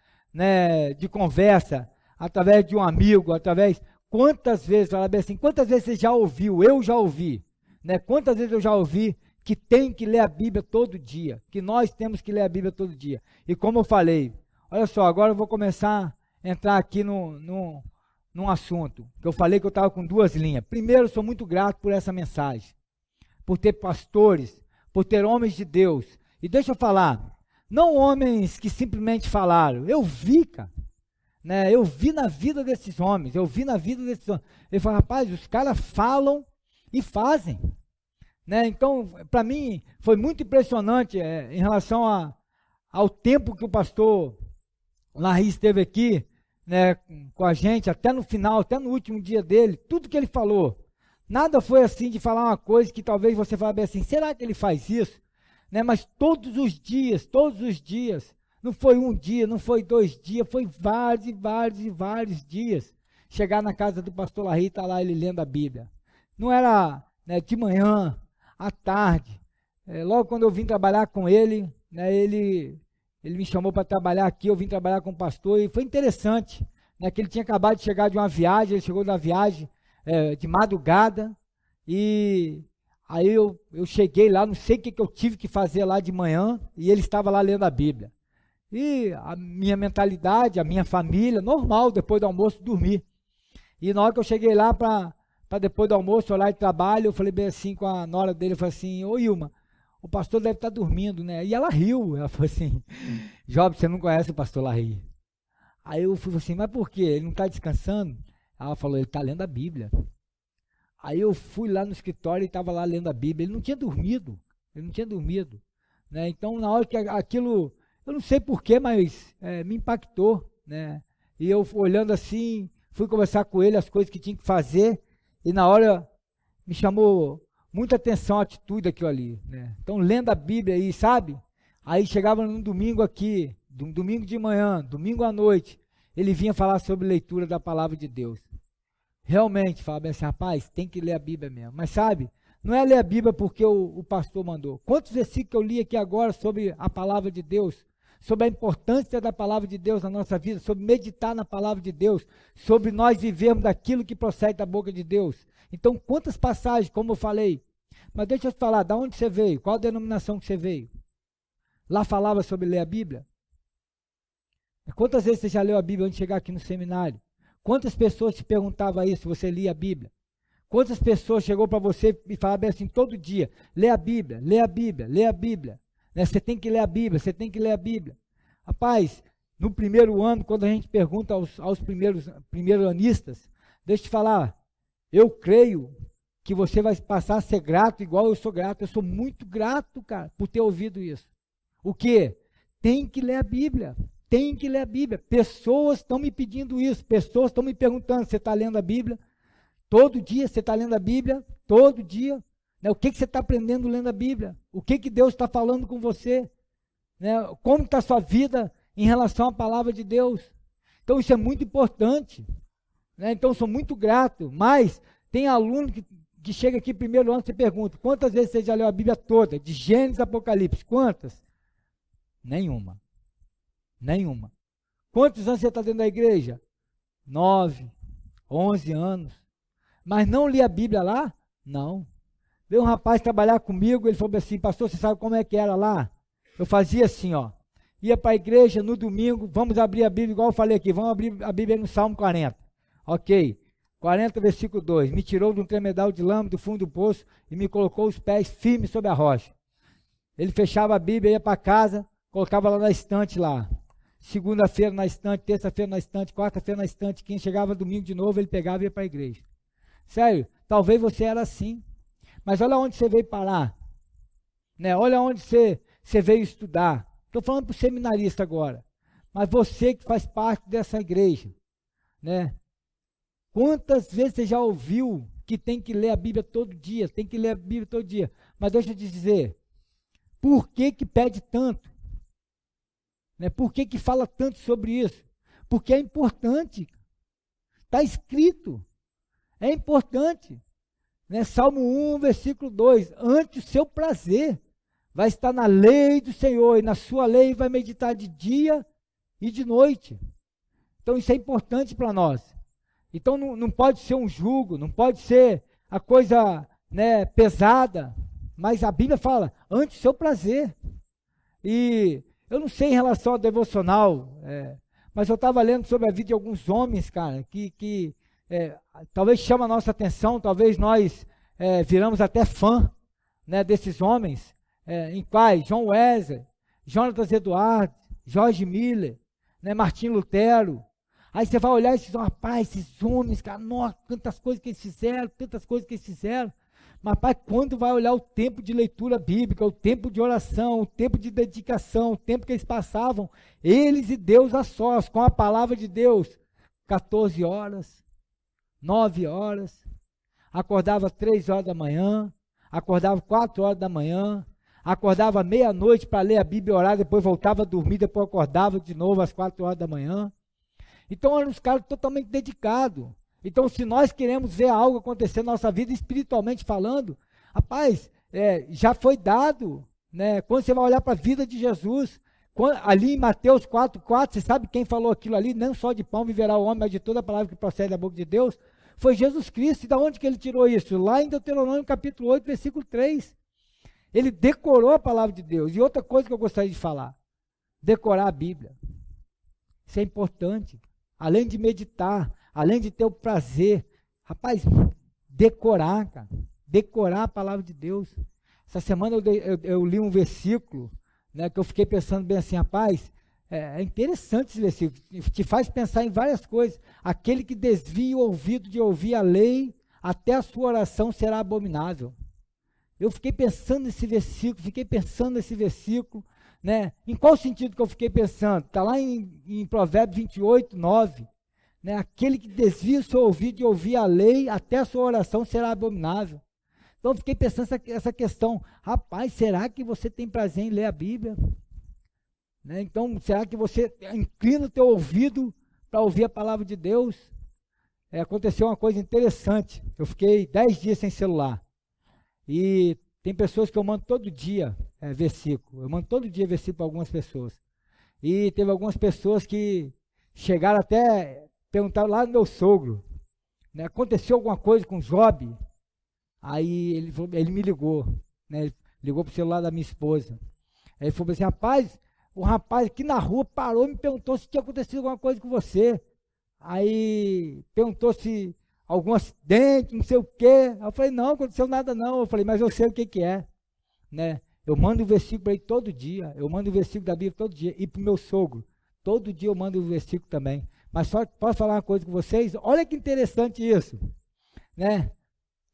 de conversa, através de um amigo, quantas vezes, fala bem assim, quantas vezes você já ouviu, eu já ouvi, quantas vezes eu já ouvi que tem que ler a Bíblia todo dia, que nós temos que ler a Bíblia todo dia. E como eu falei, olha só, agora eu vou começar a entrar aqui num assunto, que eu falei que eu estava com duas linhas. Primeiro, eu sou muito grato por essa mensagem, por ter pastores, por ter homens de Deus. E deixa eu falar, não homens que simplesmente falaram, eu vi, cara. Eu vi na vida desses homens, Ele falou, rapaz, os caras falam e fazem. Então, para mim, foi muito impressionante em relação ao tempo que o pastor Larry esteve aqui, com a gente, até no final, até no último dia dele, tudo que ele falou. Nada foi assim de falar uma coisa que talvez você fale bem assim, será que ele faz isso? Mas todos os dias, não foi um dia, não foi 2 dias, foi vários e vários e vários dias. Chegar na casa do pastor Larry, está lá ele lendo a Bíblia. Não era de manhã, à tarde. Logo quando eu vim trabalhar com ele, ele me chamou para trabalhar aqui, eu vim trabalhar com o pastor, e foi interessante, que ele tinha acabado de chegar de uma viagem, ele chegou da viagem de madrugada, e aí eu cheguei lá, não sei o que eu tive que fazer lá de manhã, e ele estava lá lendo a Bíblia. E a minha mentalidade, a minha família, normal, depois do almoço, dormir. E na hora que eu cheguei lá para depois do almoço, horário de trabalho, eu falei bem assim com a nora dele, eu falei assim, ô Ilma, o pastor deve estar dormindo, E ela riu, ela falou assim, Job, você não conhece o pastor Larry. Aí eu fui assim, mas por quê? Ele não está descansando? Ela falou, ele está lendo a Bíblia. Aí eu fui lá no escritório e estava lá lendo a Bíblia, ele não tinha dormido. Então na hora que aquilo... Eu não sei porquê, mas me impactou, E eu olhando assim, fui conversar com ele as coisas que tinha que fazer, e na hora me chamou muita atenção a atitude daquilo ali, Então, lendo a Bíblia aí, sabe? Aí chegava num domingo aqui, domingo de manhã, domingo à noite, ele vinha falar sobre leitura da palavra de Deus. Realmente, falava assim, rapaz, tem que ler a Bíblia mesmo. Mas sabe, não é ler a Bíblia porque o pastor mandou. Quantos versículos que eu li aqui agora sobre a palavra de Deus, sobre a importância da palavra de Deus na nossa vida, sobre meditar na palavra de Deus, sobre nós vivermos daquilo que procede da boca de Deus. Então, quantas passagens, como eu falei. Mas deixa eu te falar, da onde você veio? Qual a denominação que você veio? Lá falava sobre ler a Bíblia? Quantas vezes você já leu a Bíblia antes de chegar aqui no seminário? Quantas pessoas te perguntavam isso, se você lia a Bíblia? Quantas pessoas chegou para você e falavam assim todo dia, lê a Bíblia, lê a Bíblia, lê a Bíblia. Né? Você tem que ler a Bíblia, você tem que ler a Bíblia. Rapaz, no primeiro ano, quando a gente pergunta aos primeiros anistas, deixa eu te falar, eu creio que você vai passar a ser grato igual eu sou grato. Eu sou muito grato, cara, por ter ouvido isso. O quê? Tem que ler a Bíblia. Tem que ler a Bíblia. Pessoas estão me pedindo isso. Pessoas estão me perguntando, você está lendo a Bíblia? Todo dia você está lendo a Bíblia? Todo dia? Né? O que você está aprendendo lendo a Bíblia? O que Deus está falando com você? Né? Como está a sua vida em relação à palavra de Deus? Então isso é muito importante. Né? Então eu sou muito grato. Mas tem aluno que chega aqui primeiro ano e pergunta, quantas vezes você já leu a Bíblia toda? De Gênesis a Apocalipse. Quantas? Nenhuma. Nenhuma. Quantos anos você está dentro da igreja? 9, 11 anos. Mas não li a Bíblia lá? Não. Veio um rapaz trabalhar comigo, ele falou assim, pastor, você sabe como é que era lá? Eu fazia assim, ó. Ia para a igreja no domingo, vamos abrir a Bíblia, igual eu falei aqui, vamos abrir a Bíblia no Salmo 40. Ok. 40, versículo 2. Me tirou de um tremedal de lama do fundo do poço e me colocou os pés firmes sobre a rocha. Ele fechava a Bíblia, ia para casa, colocava lá na estante lá. Segunda-feira na estante, terça-feira na estante, quarta-feira na estante, quem chegava domingo de novo, ele pegava e ia para a igreja. Sério, talvez você era assim, mas olha onde você veio parar, né? Olha onde você veio estudar. Estou falando para o seminarista agora, mas você que faz parte dessa igreja, né? Quantas vezes você já ouviu que tem que ler a Bíblia todo dia, tem que ler a Bíblia todo dia, mas deixa eu te dizer, por que pede tanto? Né? Por que fala tanto sobre isso? Porque é importante. Está escrito. É importante. Né? Salmo 1, versículo 2. Ante o seu prazer vai estar na lei do Senhor, e na sua lei vai meditar de dia e de noite. Então isso é importante para nós. Então não pode ser um jugo, não pode ser a coisa, né, pesada, mas a Bíblia fala, ante o seu prazer. E eu não sei em relação ao devocional, mas eu estava lendo sobre a vida de alguns homens, cara, que talvez chama a nossa atenção, talvez nós viramos até fã, né, desses homens, em quais John Wesley, Jonathan Edwards, George Miller, né, Martim Lutero. Aí você vai olhar e diz, rapaz, esses homens, cara, nossa, tantas coisas que eles fizeram, tantas coisas que eles fizeram. Mas, rapaz, quando vai olhar o tempo de leitura bíblica, o tempo de oração, o tempo de dedicação, o tempo que eles passavam, eles e Deus a sós, com a palavra de Deus, 14 horas, 9 horas, acordava 3 horas da manhã, acordava 4 horas da manhã, acordava meia-noite para ler a Bíblia e orar, depois voltava a dormir, depois acordava de novo às 4 horas da manhã. Então eram uns caras totalmente dedicados. Então se nós queremos ver algo acontecer na nossa vida, espiritualmente falando, rapaz, já foi dado, né? Quando você vai olhar para a vida de Jesus, ali em Mateus 4:4, você sabe quem falou aquilo ali? Não só de pão viverá o homem, mas de toda a palavra que procede da boca de Deus, foi Jesus Cristo. E da onde que ele tirou isso? Lá em Deuteronômio capítulo 8, versículo 3. Ele decorou a palavra de Deus. E outra coisa que eu gostaria de falar, decorar a Bíblia. Isso é importante. Além de meditar, além de ter o prazer, rapaz, decorar, cara, decorar a palavra de Deus. Essa semana eu li um versículo, né, que eu fiquei pensando bem assim, rapaz, é interessante esse versículo, te faz pensar em várias coisas. Aquele que desvia o ouvido de ouvir a lei, até a sua oração será abominável. Eu fiquei pensando nesse versículo, né? Em qual sentido que eu fiquei pensando? Está lá em Provérbios 28, 9. Né? Aquele que desvia o seu ouvido de ouvir a lei, até a sua oração será abominável. Então eu fiquei pensando essa questão. Rapaz, será que você tem prazer em ler a Bíblia? Né? Então, será que você inclina o teu ouvido para ouvir a palavra de Deus? Aconteceu uma coisa interessante. Eu fiquei 10 dias sem celular. E tem pessoas que eu mando todo dia versículo. Eu mando todo dia versículo para algumas pessoas. E teve algumas pessoas que chegaram até perguntar lá no meu sogro, né, aconteceu alguma coisa com Job? Aí ele me ligou, né, ele ligou para o celular da minha esposa. Aí ele falou assim, rapaz, o rapaz aqui na rua parou e me perguntou se tinha acontecido alguma coisa com você. Aí perguntou se algum acidente, não sei o quê. Aí eu falei, não aconteceu nada não. Eu falei, mas eu sei o que que é, né? Eu mando um versículo para ele todo dia, eu mando um versículo da Bíblia todo dia, e para o meu sogro, todo dia eu mando um versículo também. Mas só posso falar uma coisa com vocês? Olha que interessante isso, né?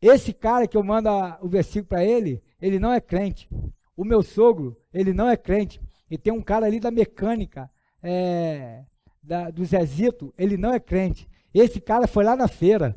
Esse cara que eu mando o versículo para ele não é crente. O meu sogro, ele não é crente. E tem um cara ali da mecânica, do Zezito, ele não é crente. Esse cara foi lá na feira.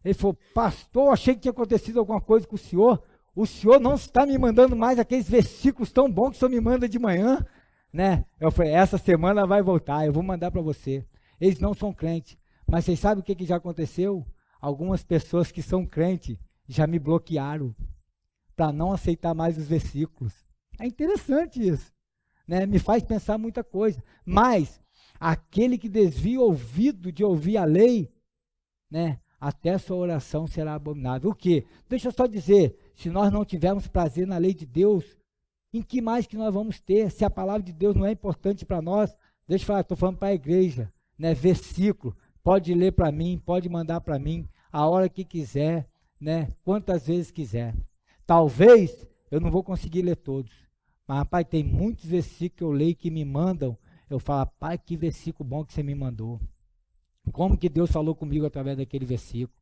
Ele falou, pastor, achei que tinha acontecido alguma coisa com o senhor. O senhor não está me mandando mais aqueles versículos tão bons que o senhor me manda de manhã, né? Eu falei, essa semana vai voltar, eu vou mandar para você. Eles não são crentes, mas vocês sabem o que já aconteceu? Algumas pessoas que são crentes já me bloquearam para não aceitar mais os versículos. É interessante isso, né? Me faz pensar muita coisa. Mas aquele que desvia o ouvido de ouvir a lei, né? Até sua oração será abominável. O quê? Deixa eu só dizer, se nós não tivermos prazer na lei de Deus, em que mais que nós vamos ter? Se a palavra de Deus não é importante para nós, deixa eu falar, estou falando para a igreja, né? Versículo, pode ler para mim, pode mandar para mim, a hora que quiser, né? Quantas vezes quiser. Talvez eu não vou conseguir ler todos, mas rapaz, tem muitos versículos que eu leio que me mandam, eu falo, pai, que versículo bom que você me mandou. Como que Deus falou comigo através daquele versículo,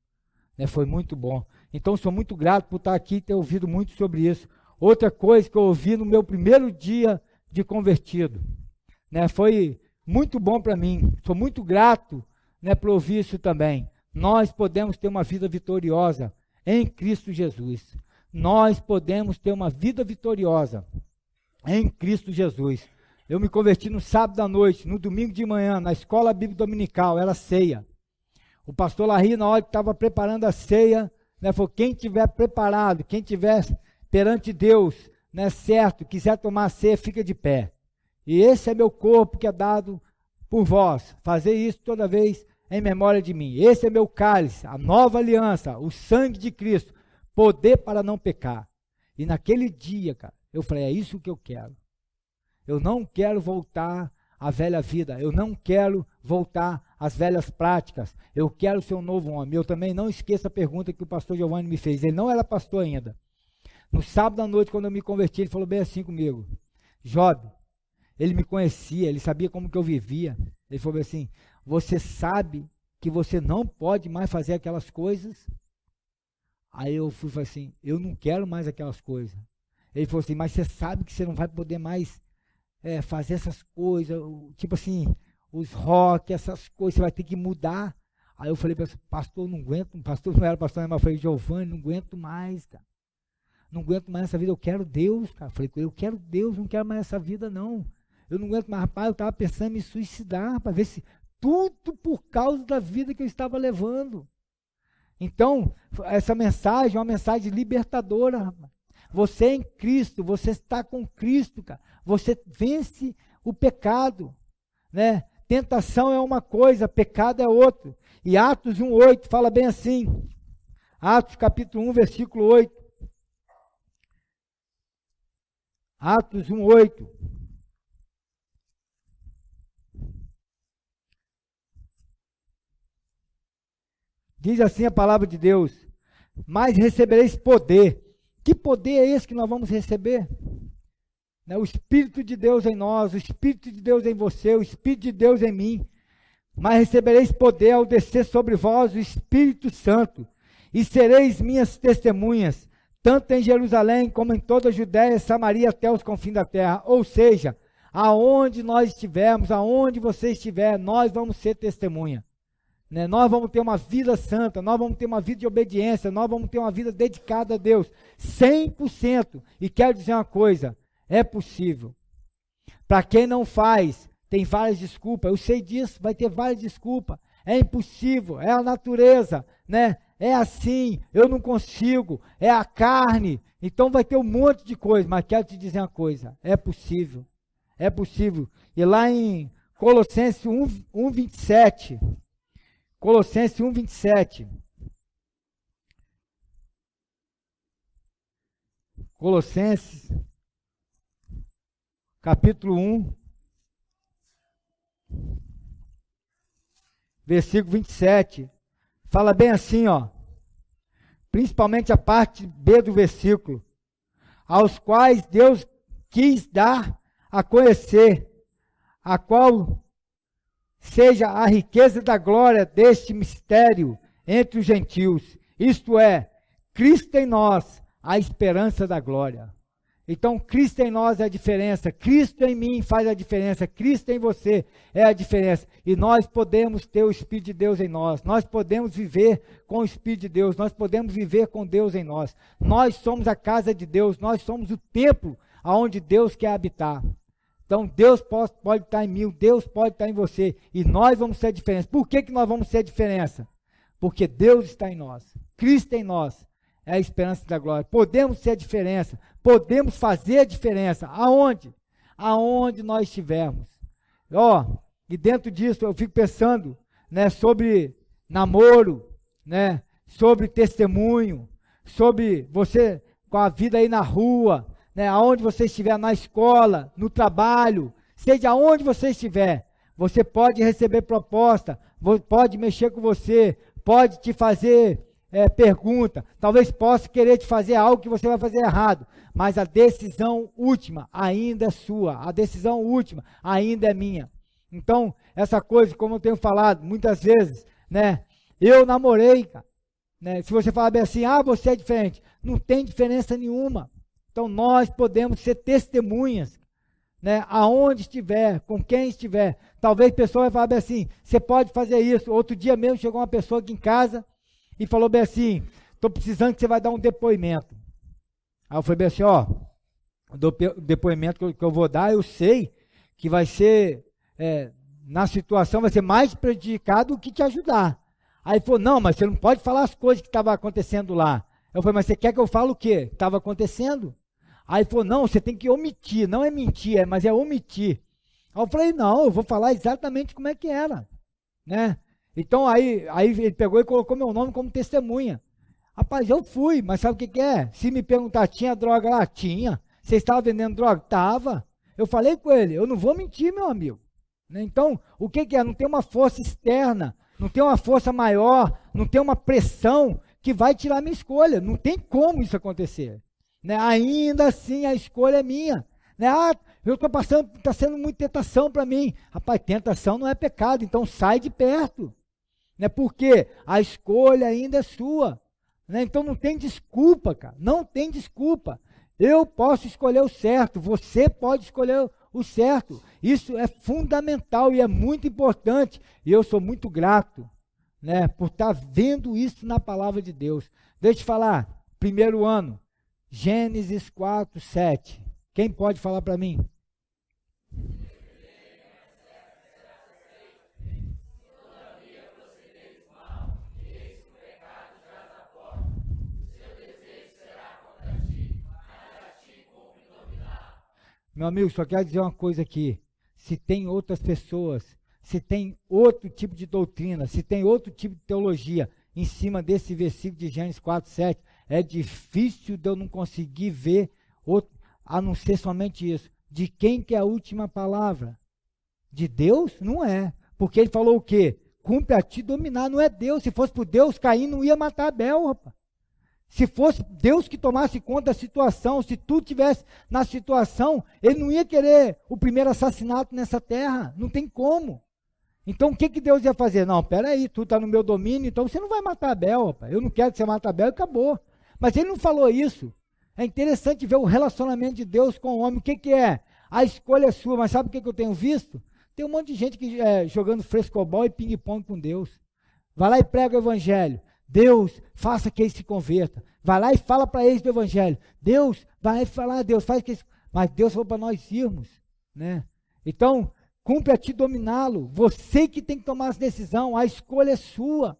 né? Foi muito bom. Então, sou muito grato por estar aqui e ter ouvido muito sobre isso. Outra coisa que eu ouvi no meu primeiro dia de convertido, né? Foi muito bom para mim. Sou muito grato, né, por ouvir isso também. Nós podemos ter uma vida vitoriosa em Cristo Jesus. Nós podemos ter uma vida vitoriosa em Cristo Jesus. Eu me converti no sábado à noite, no domingo de manhã, na escola bíblica dominical, era ceia. O pastor Larry, na hora que estava preparando a ceia, né, falou, quem tiver preparado, quem tiver perante Deus, né, certo, quiser tomar a ceia, fica de pé. E esse é meu corpo que é dado por vós. Fazer isso toda vez em memória de mim. Esse é meu cálice, a nova aliança, o sangue de Cristo, poder para não pecar. E naquele dia, cara, eu falei, é isso que eu quero. Eu não quero voltar à velha vida, eu não quero voltar às velhas práticas, eu quero ser um novo homem. Eu também não esqueço a pergunta que o pastor Giovanni me fez, ele não era pastor ainda. No sábado à noite, quando eu me converti, ele falou bem assim comigo, Job, ele me conhecia, ele sabia como que eu vivia, ele falou assim, você sabe que você não pode mais fazer aquelas coisas? Aí eu falei assim, eu não quero mais aquelas coisas. Ele falou assim, mas você sabe que você não vai poder mais fazer essas coisas, tipo assim, os rock, essas coisas, você vai ter que mudar. Aí eu falei para ele, pastor, não aguento, pastor não era pastor, mas eu falei, Giovanni, não aguento mais, cara. Não aguento mais essa vida, eu quero Deus, cara. Eu falei, eu quero Deus, não quero mais essa vida, não. Eu não aguento mais, rapaz, eu estava pensando em me suicidar, para ver se tudo por causa da vida que eu estava levando. Então, essa mensagem é uma mensagem libertadora, rapaz. Você é em Cristo, você está com Cristo, cara. Você vence o pecado, né? Tentação é uma coisa, pecado é outra. E Atos 1:8 fala bem assim. Atos capítulo 1, versículo 8. Atos 1:8. Diz assim a palavra de Deus: mas recebereis poder. Que poder é esse que nós vamos receber? O Espírito de Deus em nós, o Espírito de Deus em você, o Espírito de Deus em mim. Mas recebereis poder ao descer sobre vós o Espírito Santo, e sereis minhas testemunhas, tanto em Jerusalém como em toda a Judéia, Samaria, até os confins da terra. Ou seja, aonde nós estivermos, aonde você estiver, nós vamos ser testemunha. Nós vamos ter uma vida santa, nós vamos ter uma vida de obediência, nós vamos ter uma vida dedicada a Deus, 100%. E quero dizer uma coisa, é possível. Para quem não faz, tem várias desculpas. Eu sei disso, vai ter várias desculpas. É impossível, é a natureza, né? É assim, eu não consigo, é a carne. Então vai ter um monte de coisa, mas quero te dizer uma coisa, é possível. É possível. E lá em Colossenses 1:27, Colossenses 1:27, Colossenses, capítulo 1, versículo 27, fala bem assim, ó, principalmente a parte B do versículo, aos quais Deus quis dar a conhecer, a qual seja a riqueza da glória deste mistério entre os gentios, isto é, Cristo em nós, a esperança da glória. Então, Cristo em nós é a diferença, Cristo em mim faz a diferença, Cristo em você é a diferença. E nós podemos ter o Espírito de Deus em nós, nós podemos viver com o Espírito de Deus, nós podemos viver com Deus em nós. Nós somos a casa de Deus, nós somos o templo aonde Deus quer habitar. Então, Deus pode estar em mim, Deus pode estar em você, e nós vamos ser a diferença. Por que nós vamos ser a diferença? Porque Deus está em nós, Cristo em nós é a esperança da glória. Podemos ser a diferença, podemos fazer a diferença. Aonde? Aonde nós estivermos. E dentro disso eu fico pensando, né, sobre namoro, né, sobre testemunho, sobre você com a vida aí na rua, né, aonde você estiver, na escola, no trabalho, seja onde você estiver, você pode receber proposta, pode mexer com você, pode te fazer pergunta, talvez possa querer te fazer algo que você vai fazer errado, mas a decisão última ainda é sua, a decisão última ainda é minha. Então, essa coisa, como eu tenho falado muitas vezes, né, eu namorei, né, se você falar bem assim, você é diferente, não tem diferença nenhuma. Então, nós podemos ser testemunhas, né, aonde estiver, com quem estiver. Talvez a pessoa vai falar bem assim, você pode fazer isso. Outro dia mesmo chegou uma pessoa aqui em casa e falou bem assim, estou precisando que você vai dar um depoimento. Aí eu falei bem assim, o depoimento que eu vou dar, eu sei que vai ser, na situação, vai ser mais prejudicado do que te ajudar. Aí ele falou, não, mas você não pode falar as coisas que estavam acontecendo lá. Eu falei, mas você quer que eu fale o quê? Que estava acontecendo? Aí ele falou, não, você tem que omitir, não é mentir, mas é omitir. Aí eu falei, não, eu vou falar exatamente como é que era, né? Então, aí ele pegou e colocou meu nome como testemunha. Rapaz, eu fui, mas sabe o que é? Se me perguntar, tinha droga lá? Tinha. Você estava vendendo droga? Estava. Eu falei com ele, eu não vou mentir, meu amigo. Né? Então, o que é? Não tem uma força externa, não tem uma força maior, não tem uma pressão que vai tirar a minha escolha. Não tem como isso acontecer. Né? Ainda assim, a escolha é minha. Né? Eu estou passando, está sendo muita tentação para mim. Rapaz, tentação não é pecado, então sai de perto. Né? Porque a escolha ainda é sua. Né? Então não tem desculpa, cara. Não tem desculpa. Eu posso escolher o certo, você pode escolher o certo. Isso é fundamental e é muito importante. E eu sou muito grato, né, por estar vendo isso na palavra de Deus. Deixa eu te falar, primeiro ano, Gênesis 4:7. Quem pode falar para mim? Meu amigo, só quero dizer uma coisa aqui. Se tem outras pessoas, se tem outro tipo de doutrina, se tem outro tipo de teologia em cima desse versículo de Gênesis 4:7, é difícil de eu não conseguir ver outro, a não ser somente isso. De quem que é a última palavra? De Deus? Não é. Porque ele falou o quê? Cumpre a ti dominar, não é Deus. Se fosse por Deus, Caim não ia matar Abel, rapaz. Se fosse Deus que tomasse conta da situação, se tu estivesse na situação, ele não ia querer o primeiro assassinato nessa terra, não tem como. Então o que Deus ia fazer? Não, peraí, tu está no meu domínio, então você não vai matar Abel, rapaz. Eu não quero que você mate Abel e acabou. Mas ele não falou isso. É interessante ver o relacionamento de Deus com o homem. O que é? A escolha é sua, mas sabe o que eu tenho visto? Tem um monte de gente que jogando frescobol e ping-pong com Deus. Vai lá e prega o evangelho. Deus, faça que ele se converta. Vai lá e fala para eles do evangelho. Deus, vai lá e falar, Deus, faz que eles... Mas Deus falou para nós irmos, né? Então, cumpre a ti dominá-lo. Você que tem que tomar as decisões, a escolha é sua.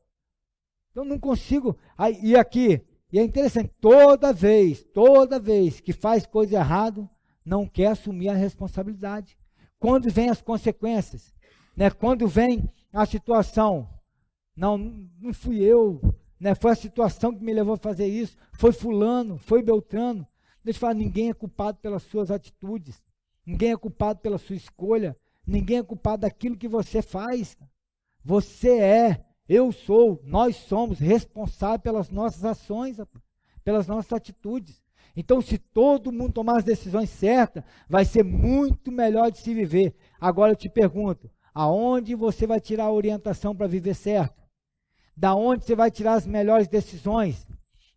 Então, não consigo. E aqui, e é interessante, toda vez que faz coisa errada, não quer assumir a responsabilidade. Quando vem as consequências, né? Quando vem a situação, não fui eu, né? Foi a situação que me levou a fazer isso, foi fulano, foi Beltrano. Deixa eu falar, ninguém é culpado pelas suas atitudes, ninguém é culpado pela sua escolha, ninguém é culpado daquilo que você faz. Você é, eu sou, nós somos responsáveis pelas nossas ações, pelas nossas atitudes. Então, se todo mundo tomar as decisões certas, vai ser muito melhor de se viver. Agora eu te pergunto, aonde você vai tirar a orientação para viver certo? Da onde você vai tirar as melhores decisões?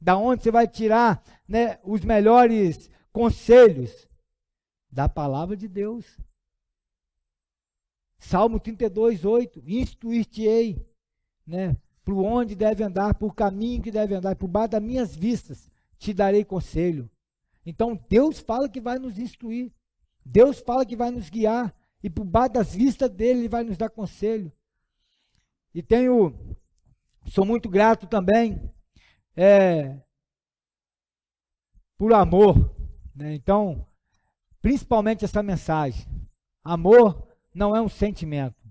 Da onde você vai tirar, né, os melhores conselhos? Da palavra de Deus. Salmo 32, 8, instruir-te-ei, né, por onde deve andar, por caminho que deve andar, por baixo das minhas vistas, te darei conselho. Então, Deus fala que vai nos instruir, Deus fala que vai nos guiar, e por baixo das vistas dele, ele vai nos dar conselho. E sou muito grato também, por amor, né? Então, principalmente essa mensagem, amor não é um sentimento,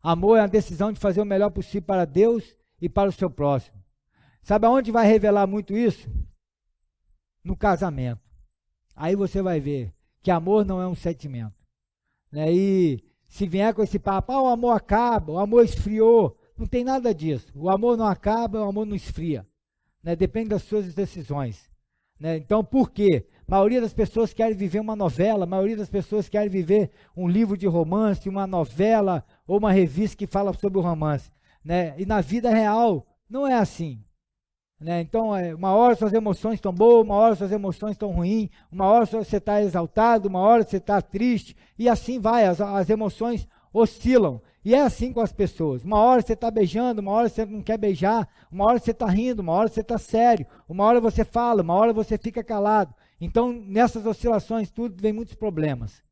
amor é a decisão de fazer o melhor possível para Deus e para o seu próximo. Sabe aonde vai revelar muito isso? No casamento. Aí você vai ver que amor não é um sentimento, né? E se vier com esse papo, o amor acaba, o amor esfriou, não tem nada disso. O amor não acaba, o amor não esfria, né? Depende das suas decisões, né? Então, por quê? A maioria das pessoas querem viver uma novela, a maioria das pessoas querem viver um livro de romance, uma novela ou uma revista que fala sobre o romance, né? E na vida real não é assim, né? Então, uma hora suas emoções estão boas, uma hora suas emoções estão ruins, uma hora você está exaltado, uma hora você está triste, e assim vai, as emoções oscilam. E é assim com as pessoas. Uma hora você está beijando, uma hora você não quer beijar, uma hora você está rindo, uma hora você está sério, uma hora você fala, uma hora você fica calado. Então, nessas oscilações, tudo vem muitos problemas.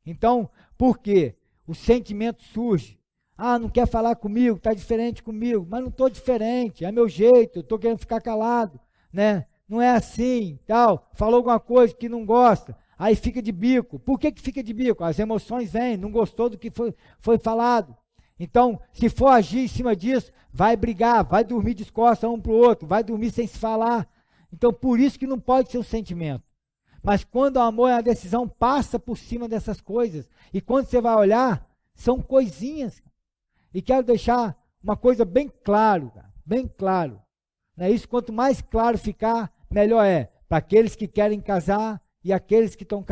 Então, por quê? O sentimento surge. Não quer falar comigo, está diferente comigo, mas não estou diferente, é meu jeito, eu estou querendo ficar calado, né? Não é assim, tal, falou alguma coisa que não gosta, aí fica de bico. Por que fica de bico? As emoções vêm, não gostou do que foi falado. Então, se for agir em cima disso, vai brigar, vai dormir de costas um para o outro, vai dormir sem se falar. Então, por isso que não pode ser um sentimento. Mas quando o amor é a decisão, passa por cima dessas coisas. E quando você vai olhar, são coisinhas. E quero deixar uma coisa bem claro, bem claro. Né? Isso, quanto mais claro ficar, melhor é. Para aqueles que querem casar e aqueles que estão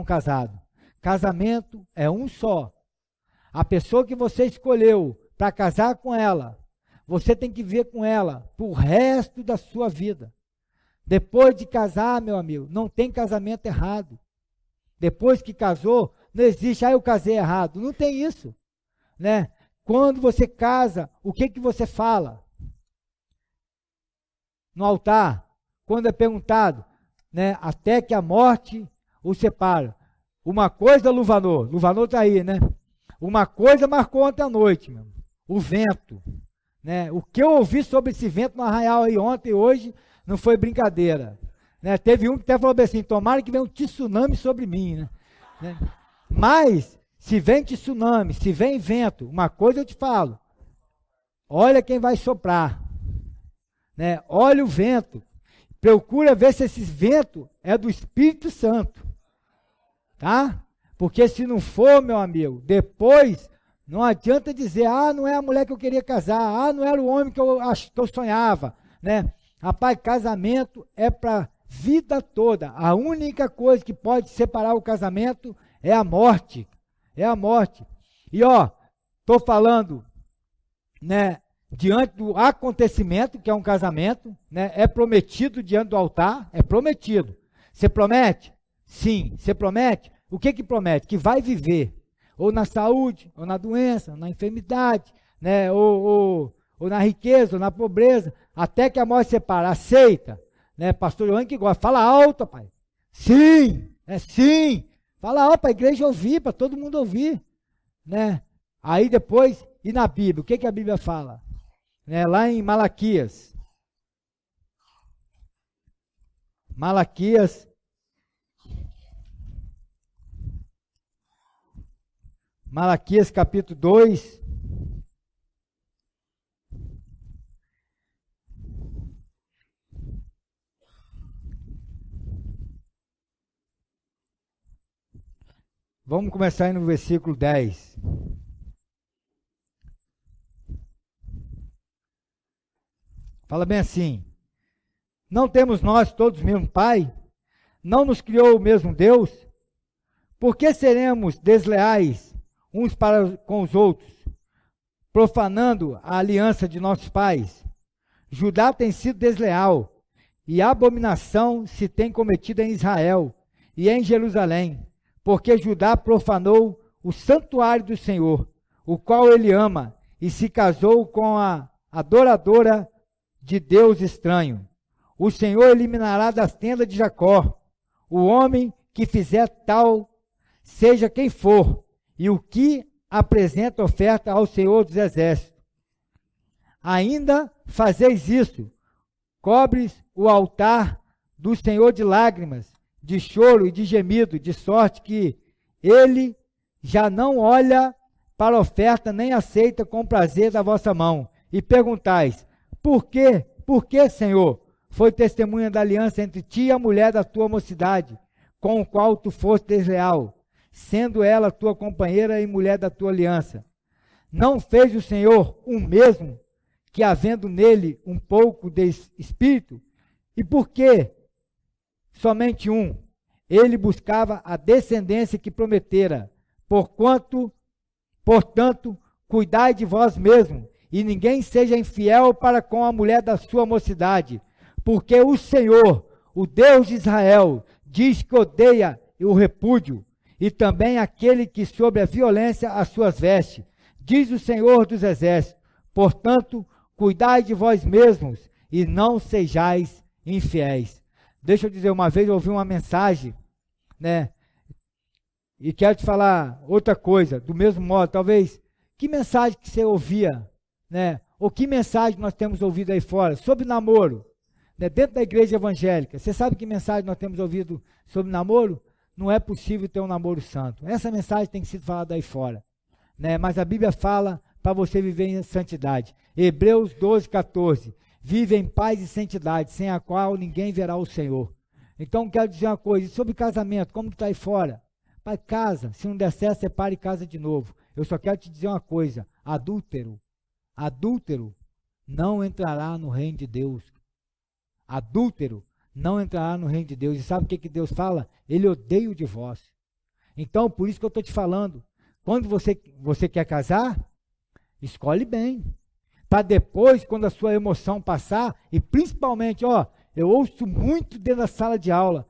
casados. Casamento é um só. A pessoa que você escolheu para casar com ela, você tem que viver com ela pro resto da sua vida. Depois de casar, meu amigo, não tem casamento errado. Depois que casou, não existe, eu casei errado. Não tem isso, né? Quando você casa, o que você fala? No altar, quando é perguntado, né? Até que a morte o separa. Uma coisa, Luvanor está aí, né? Uma coisa marcou ontem à noite, meu, o vento, né? O que eu ouvi sobre esse vento no Arraial aí ontem e hoje não foi brincadeira, né? Teve um que até falou assim, tomara que venha um tsunami sobre mim, né? Mas, se vem tsunami, se vem vento, uma coisa eu te falo, olha quem vai soprar, né? Olha o vento, procura ver se esse vento é do Espírito Santo, tá? Porque se não for, meu amigo, depois não adianta dizer, não é a mulher que eu queria casar, não era o homem que eu sonhava, né? Rapaz, casamento é para vida toda. A única coisa que pode separar o casamento é a morte. É a morte. E estou falando, né, diante do acontecimento, que é um casamento, né, é prometido diante do altar, é prometido. Você promete? Sim. Você promete? O que promete? Que vai viver, ou na saúde, ou na doença, ou na enfermidade, né, ou na riqueza, ou na pobreza, até que a morte separa. Aceita, né? Pastor João que gosta, fala alto, pai. Sim, sim, Fala para a igreja ouvir, para todo mundo ouvir, né? Aí depois, e na Bíblia, o que a Bíblia fala? Né? Lá em Malaquias. Malaquias capítulo 2. Vamos começar aí no versículo 10. Fala bem assim: não temos nós todos o mesmo Pai? Não nos criou o mesmo Deus? Por que seremos desleais uns para com os outros, profanando a aliança de nossos pais? Judá tem sido desleal, e abominação se tem cometido em Israel e em Jerusalém, porque Judá profanou o santuário do Senhor, o qual ele ama, e se casou com a adoradora de Deus estranho. O Senhor eliminará das tendas de Jacó o homem que fizer tal, seja quem for, e o que apresenta oferta ao Senhor dos Exércitos. Ainda fazeis isso, cobres o altar do Senhor de lágrimas, de choro e de gemido, de sorte que ele já não olha para a oferta, nem aceita com prazer da vossa mão. E perguntais: por quê? Por que, Senhor? Foi testemunha da aliança entre ti e a mulher da tua mocidade, com o qual tu foste desleal, sendo ela tua companheira e mulher da tua aliança. Não fez o Senhor o mesmo, que havendo nele um pouco de espírito? E por que somente um? Ele buscava a descendência que prometera. Portanto, cuidai de vós mesmos, e ninguém seja infiel para com a mulher da sua mocidade, porque o Senhor, o Deus de Israel, diz que odeia o repúdio, e também aquele que sobre a violência as suas veste, diz o Senhor dos Exércitos. Portanto, cuidai de vós mesmos, e não sejais infiéis. Deixa eu dizer, uma vez eu ouvi uma mensagem, né, e quero te falar outra coisa, do mesmo modo, talvez, que mensagem que você ouvia, né, ou que mensagem nós temos ouvido aí fora, sobre namoro, né, dentro da igreja evangélica. Você sabe que mensagem nós temos ouvido sobre namoro? Não é possível ter um namoro santo. Essa mensagem tem sido falada aí fora, né, mas a Bíblia fala para você viver em santidade. Hebreus 12, 14. Vive em paz e santidade, sem a qual ninguém verá o Senhor. Então, quero dizer uma coisa, sobre casamento, como está aí fora? Pai, casa, se não der certo, separe e casa de novo. Eu só quero te dizer uma coisa, adúltero não entrará no reino de Deus. Adúltero não entrará no reino de Deus. E sabe o que Deus fala? Ele odeia o divórcio. Então, por isso que eu estou te falando, quando você quer casar, escolhe bem. Para depois, quando a sua emoção passar, e principalmente, eu ouço muito dentro da sala de aula,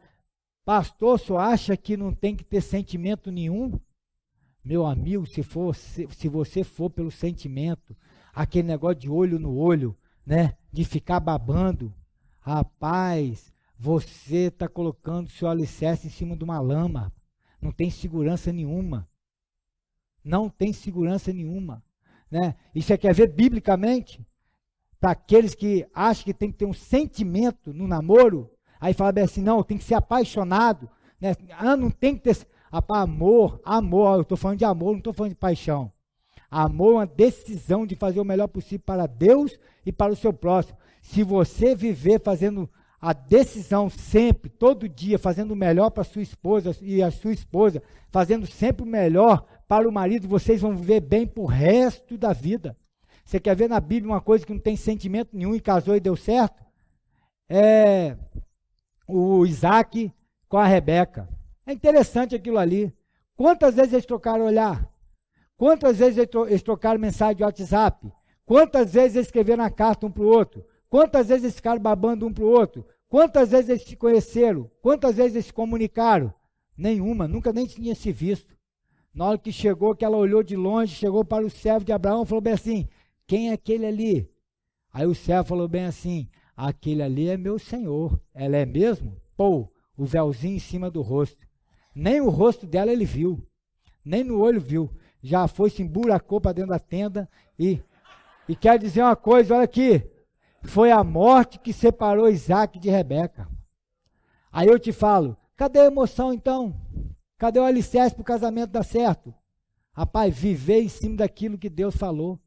pastor, só acha que não tem que ter sentimento nenhum? Meu amigo, se você for pelo sentimento, aquele negócio de olho no olho, né, de ficar babando, rapaz, você está colocando seu alicerce em cima de uma lama, não tem segurança nenhuma, né? E você quer ver biblicamente, para aqueles que acham que tem que ter um sentimento no namoro, aí fala bem assim, não, tem que ser apaixonado, né? Não tem que ter, amor, eu estou falando de amor, não estou falando de paixão. Amor é uma decisão de fazer o melhor possível para Deus e para o seu próximo. Se você viver fazendo a decisão sempre, todo dia, fazendo o melhor para a sua esposa e a sua esposa, fazendo sempre o melhor para o marido, vocês vão viver bem para o resto da vida. Você quer ver na Bíblia uma coisa que não tem sentimento nenhum e casou e deu certo? É o Isaac com a Rebeca. É interessante aquilo ali. Quantas vezes eles trocaram olhar? Quantas vezes eles trocaram mensagem de WhatsApp? Quantas vezes eles escreveram a carta um para o outro? Quantas vezes eles ficaram babando um para o outro? Quantas vezes eles se conheceram? Quantas vezes eles se comunicaram? Nenhuma, nunca nem tinha se visto. Na hora que chegou, que ela olhou de longe, chegou para o servo de Abraão e falou bem assim, quem é aquele ali? Aí o servo falou bem assim, aquele ali é meu senhor. Ela é mesmo? Pô, o véuzinho em cima do rosto. Nem o rosto dela ele viu, nem no olho viu. Já foi, se emburacou para dentro da tenda e quer dizer uma coisa, olha aqui, foi a morte que separou Isaac de Rebeca. Aí eu te falo, cadê a emoção então? Cadê o alicerce para o casamento dar certo? Rapaz, viver em cima daquilo que Deus falou.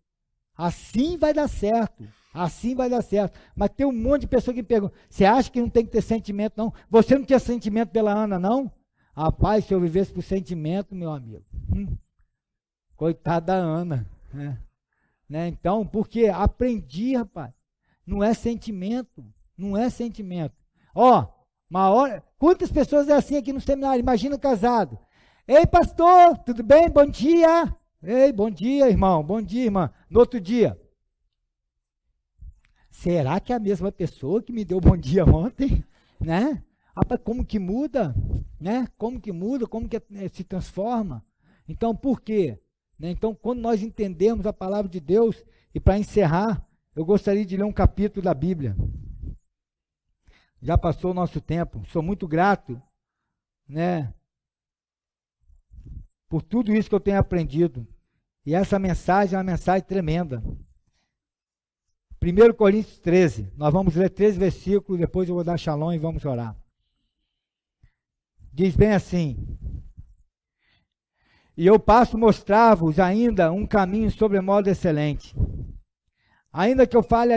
Assim vai dar certo. Assim vai dar certo. Mas tem um monte de pessoas que me perguntam, você acha que não tem que ter sentimento, não? Você não tinha sentimento pela Ana, não? Rapaz, se eu vivesse por sentimento, meu amigo. Coitada da Ana. Né? Então, porque aprendi, rapaz. Não é sentimento. Não é sentimento. Ó, uma hora. Quantas pessoas é assim aqui no seminário? Imagina casado. Ei, pastor, tudo bem? Bom dia. Ei, bom dia, irmão. Bom dia, irmã. No outro dia. Será que é a mesma pessoa que me deu bom dia ontem? Né? Rapaz, como que muda? Né? Como que muda? Como que se transforma? Então, por quê? Né? Então, quando nós entendemos a palavra de Deus, e para encerrar, eu gostaria de ler um capítulo da Bíblia. Já passou o nosso tempo. Sou muito grato, né, por tudo isso que eu tenho aprendido. E essa mensagem é uma mensagem tremenda. 1 Coríntios 13. Nós vamos ler 13 versículos, depois eu vou dar shalom e vamos orar. Diz bem assim: e eu passo mostrar-vos ainda um caminho sobremodo excelente. Ainda que eu fale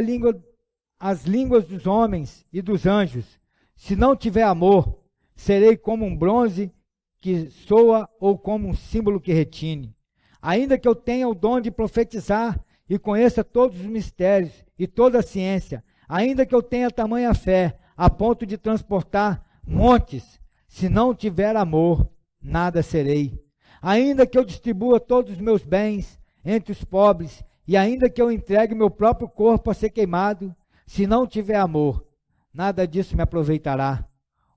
as línguas dos homens e dos anjos, se não tiver amor, serei como um bronze que soa ou como um símbolo que retine. Ainda que eu tenha o dom de profetizar e conheça todos os mistérios e toda a ciência, ainda que eu tenha tamanha fé a ponto de transportar montes, se não tiver amor, nada serei. Ainda que eu distribua todos os meus bens entre os pobres, e ainda que eu entregue meu próprio corpo a ser queimado, se não tiver amor, nada disso me aproveitará.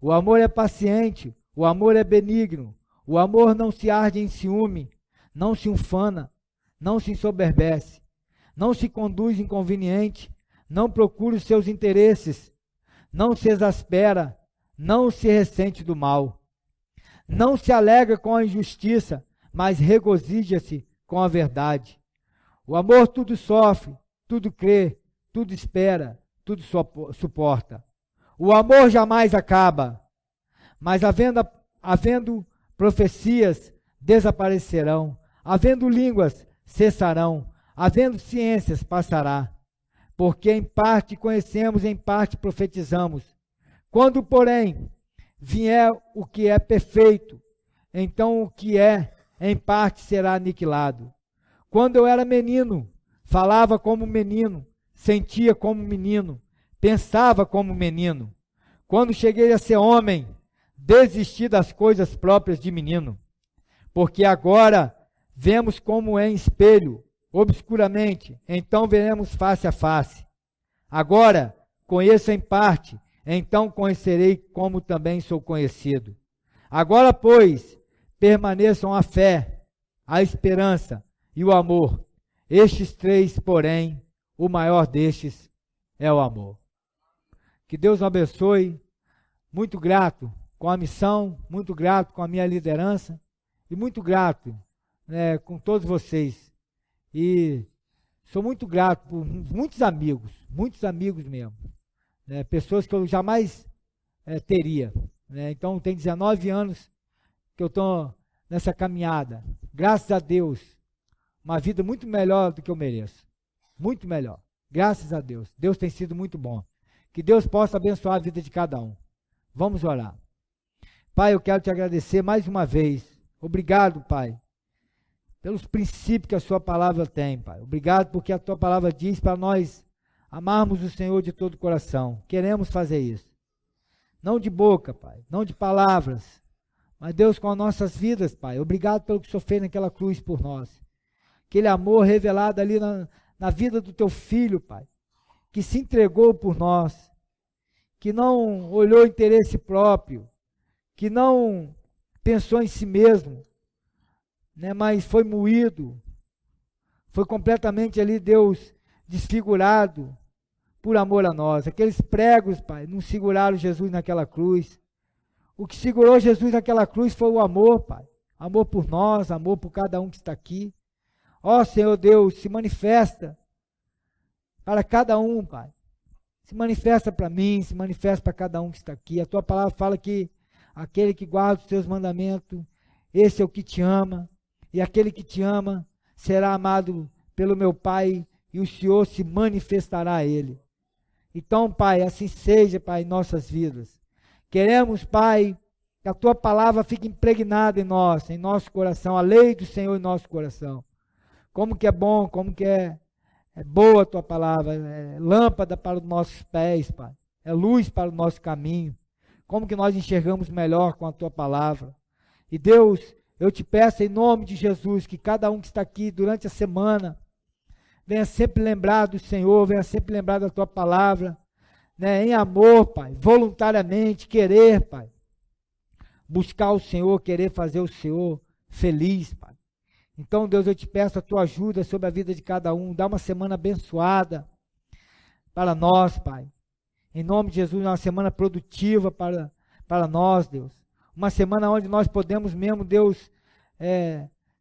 O amor é paciente, o amor é benigno, o amor não se arde em ciúme, não se ufana, não se ensoberbece, não se conduz inconveniente, não procura os seus interesses, não se exaspera, não se ressente do mal, não se alegra com a injustiça, mas regozija-se com a verdade. O amor tudo sofre, tudo crê, tudo espera, tudo suporta. O amor jamais acaba, mas havendo profecias, desaparecerão, havendo línguas, cessarão, havendo ciências, passará. Porque em parte conhecemos, em parte profetizamos. Quando, porém, vier o que é perfeito, então o que é, em parte, será aniquilado. Quando eu era menino, falava como menino, sentia como menino, pensava como menino. Quando cheguei a ser homem, desisti das coisas próprias de menino. Porque agora vemos como é em espelho, obscuramente, então veremos face a face. Agora conheço em parte, então conhecerei como também sou conhecido. Agora, pois, permaneçam a fé, a esperança e o amor. Estes três, porém, o maior destes é o amor. Que Deus abençoe. Muito grato com a missão, muito grato com a minha liderança e muito grato, né, com todos vocês. E sou muito grato por muitos amigos mesmo, né, pessoas que eu jamais teria. Né, então, tem 19 anos que eu estou nessa caminhada. Graças a Deus, uma vida muito melhor do que eu mereço. Muito melhor. Graças a Deus. Deus tem sido muito bom. Que Deus possa abençoar a vida de cada um. Vamos orar. Pai, eu quero te agradecer mais uma vez. Obrigado, Pai, pelos princípios que a sua palavra tem, Pai. Obrigado porque a tua palavra diz para nós amarmos o Senhor de todo o coração. Queremos fazer isso. Não de boca, Pai, não de palavras, mas Deus, com as nossas vidas, Pai. Obrigado pelo que o Senhor fez naquela cruz por nós. Aquele amor revelado ali na vida do teu filho, Pai, que se entregou por nós, que não olhou interesse próprio, que não pensou em si mesmo, né, mas foi moído, foi completamente ali, Deus, desfigurado por amor a nós. Aqueles pregos, Pai, não seguraram Jesus naquela cruz. O que segurou Jesus naquela cruz foi o amor, Pai. Amor por nós, amor por cada um que está aqui. Ó Senhor Deus, se manifesta para cada um, Pai. Se manifesta para mim, se manifesta para cada um que está aqui. A tua palavra fala que aquele que guarda os teus mandamentos, esse é o que te ama. E aquele que te ama será amado pelo meu Pai, e o Senhor se manifestará a ele. Então, Pai, assim seja, Pai, em nossas vidas. Queremos, Pai, que a tua palavra fique impregnada em nós, em nosso coração, a lei do Senhor em nosso coração. Como que é bom, como que é boa a tua palavra, é lâmpada para os nossos pés, Pai, é luz para o nosso caminho. Como que nós enxergamos melhor com a tua palavra. E Deus, eu te peço em nome de Jesus, que cada um que está aqui durante a semana, venha sempre lembrar do Senhor, venha sempre lembrar da tua palavra, né, em amor, Pai, voluntariamente, querer, Pai, buscar o Senhor, querer fazer o Senhor feliz, Pai. Então, Deus, eu te peço a tua ajuda sobre a vida de cada um, dá uma semana abençoada para nós, Pai. Em nome de Jesus, uma semana produtiva para nós, Deus. Uma semana onde nós podemos mesmo, Deus,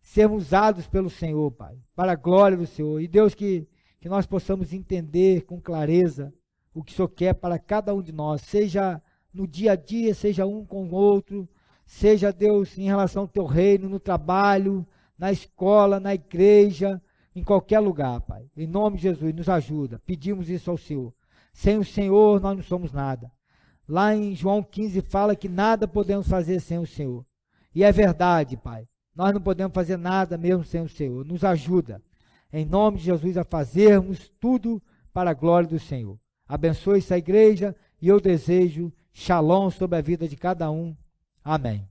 sermos usados pelo Senhor, Pai, para a glória do Senhor. E Deus, que nós possamos entender com clareza o que o Senhor quer para cada um de nós, seja no dia a dia, seja um com o outro, seja, Deus, em relação ao teu reino, no trabalho, na escola, na igreja, em qualquer lugar, Pai. Em nome de Jesus, nos ajuda. Pedimos isso ao Senhor. Sem o Senhor, nós não somos nada. Lá em João 15 fala que nada podemos fazer sem o Senhor. E é verdade, Pai. Nós não podemos fazer nada mesmo sem o Senhor. Nos ajuda, em nome de Jesus, a fazermos tudo para a glória do Senhor. Abençoe essa igreja e eu desejo shalom sobre a vida de cada um. Amém.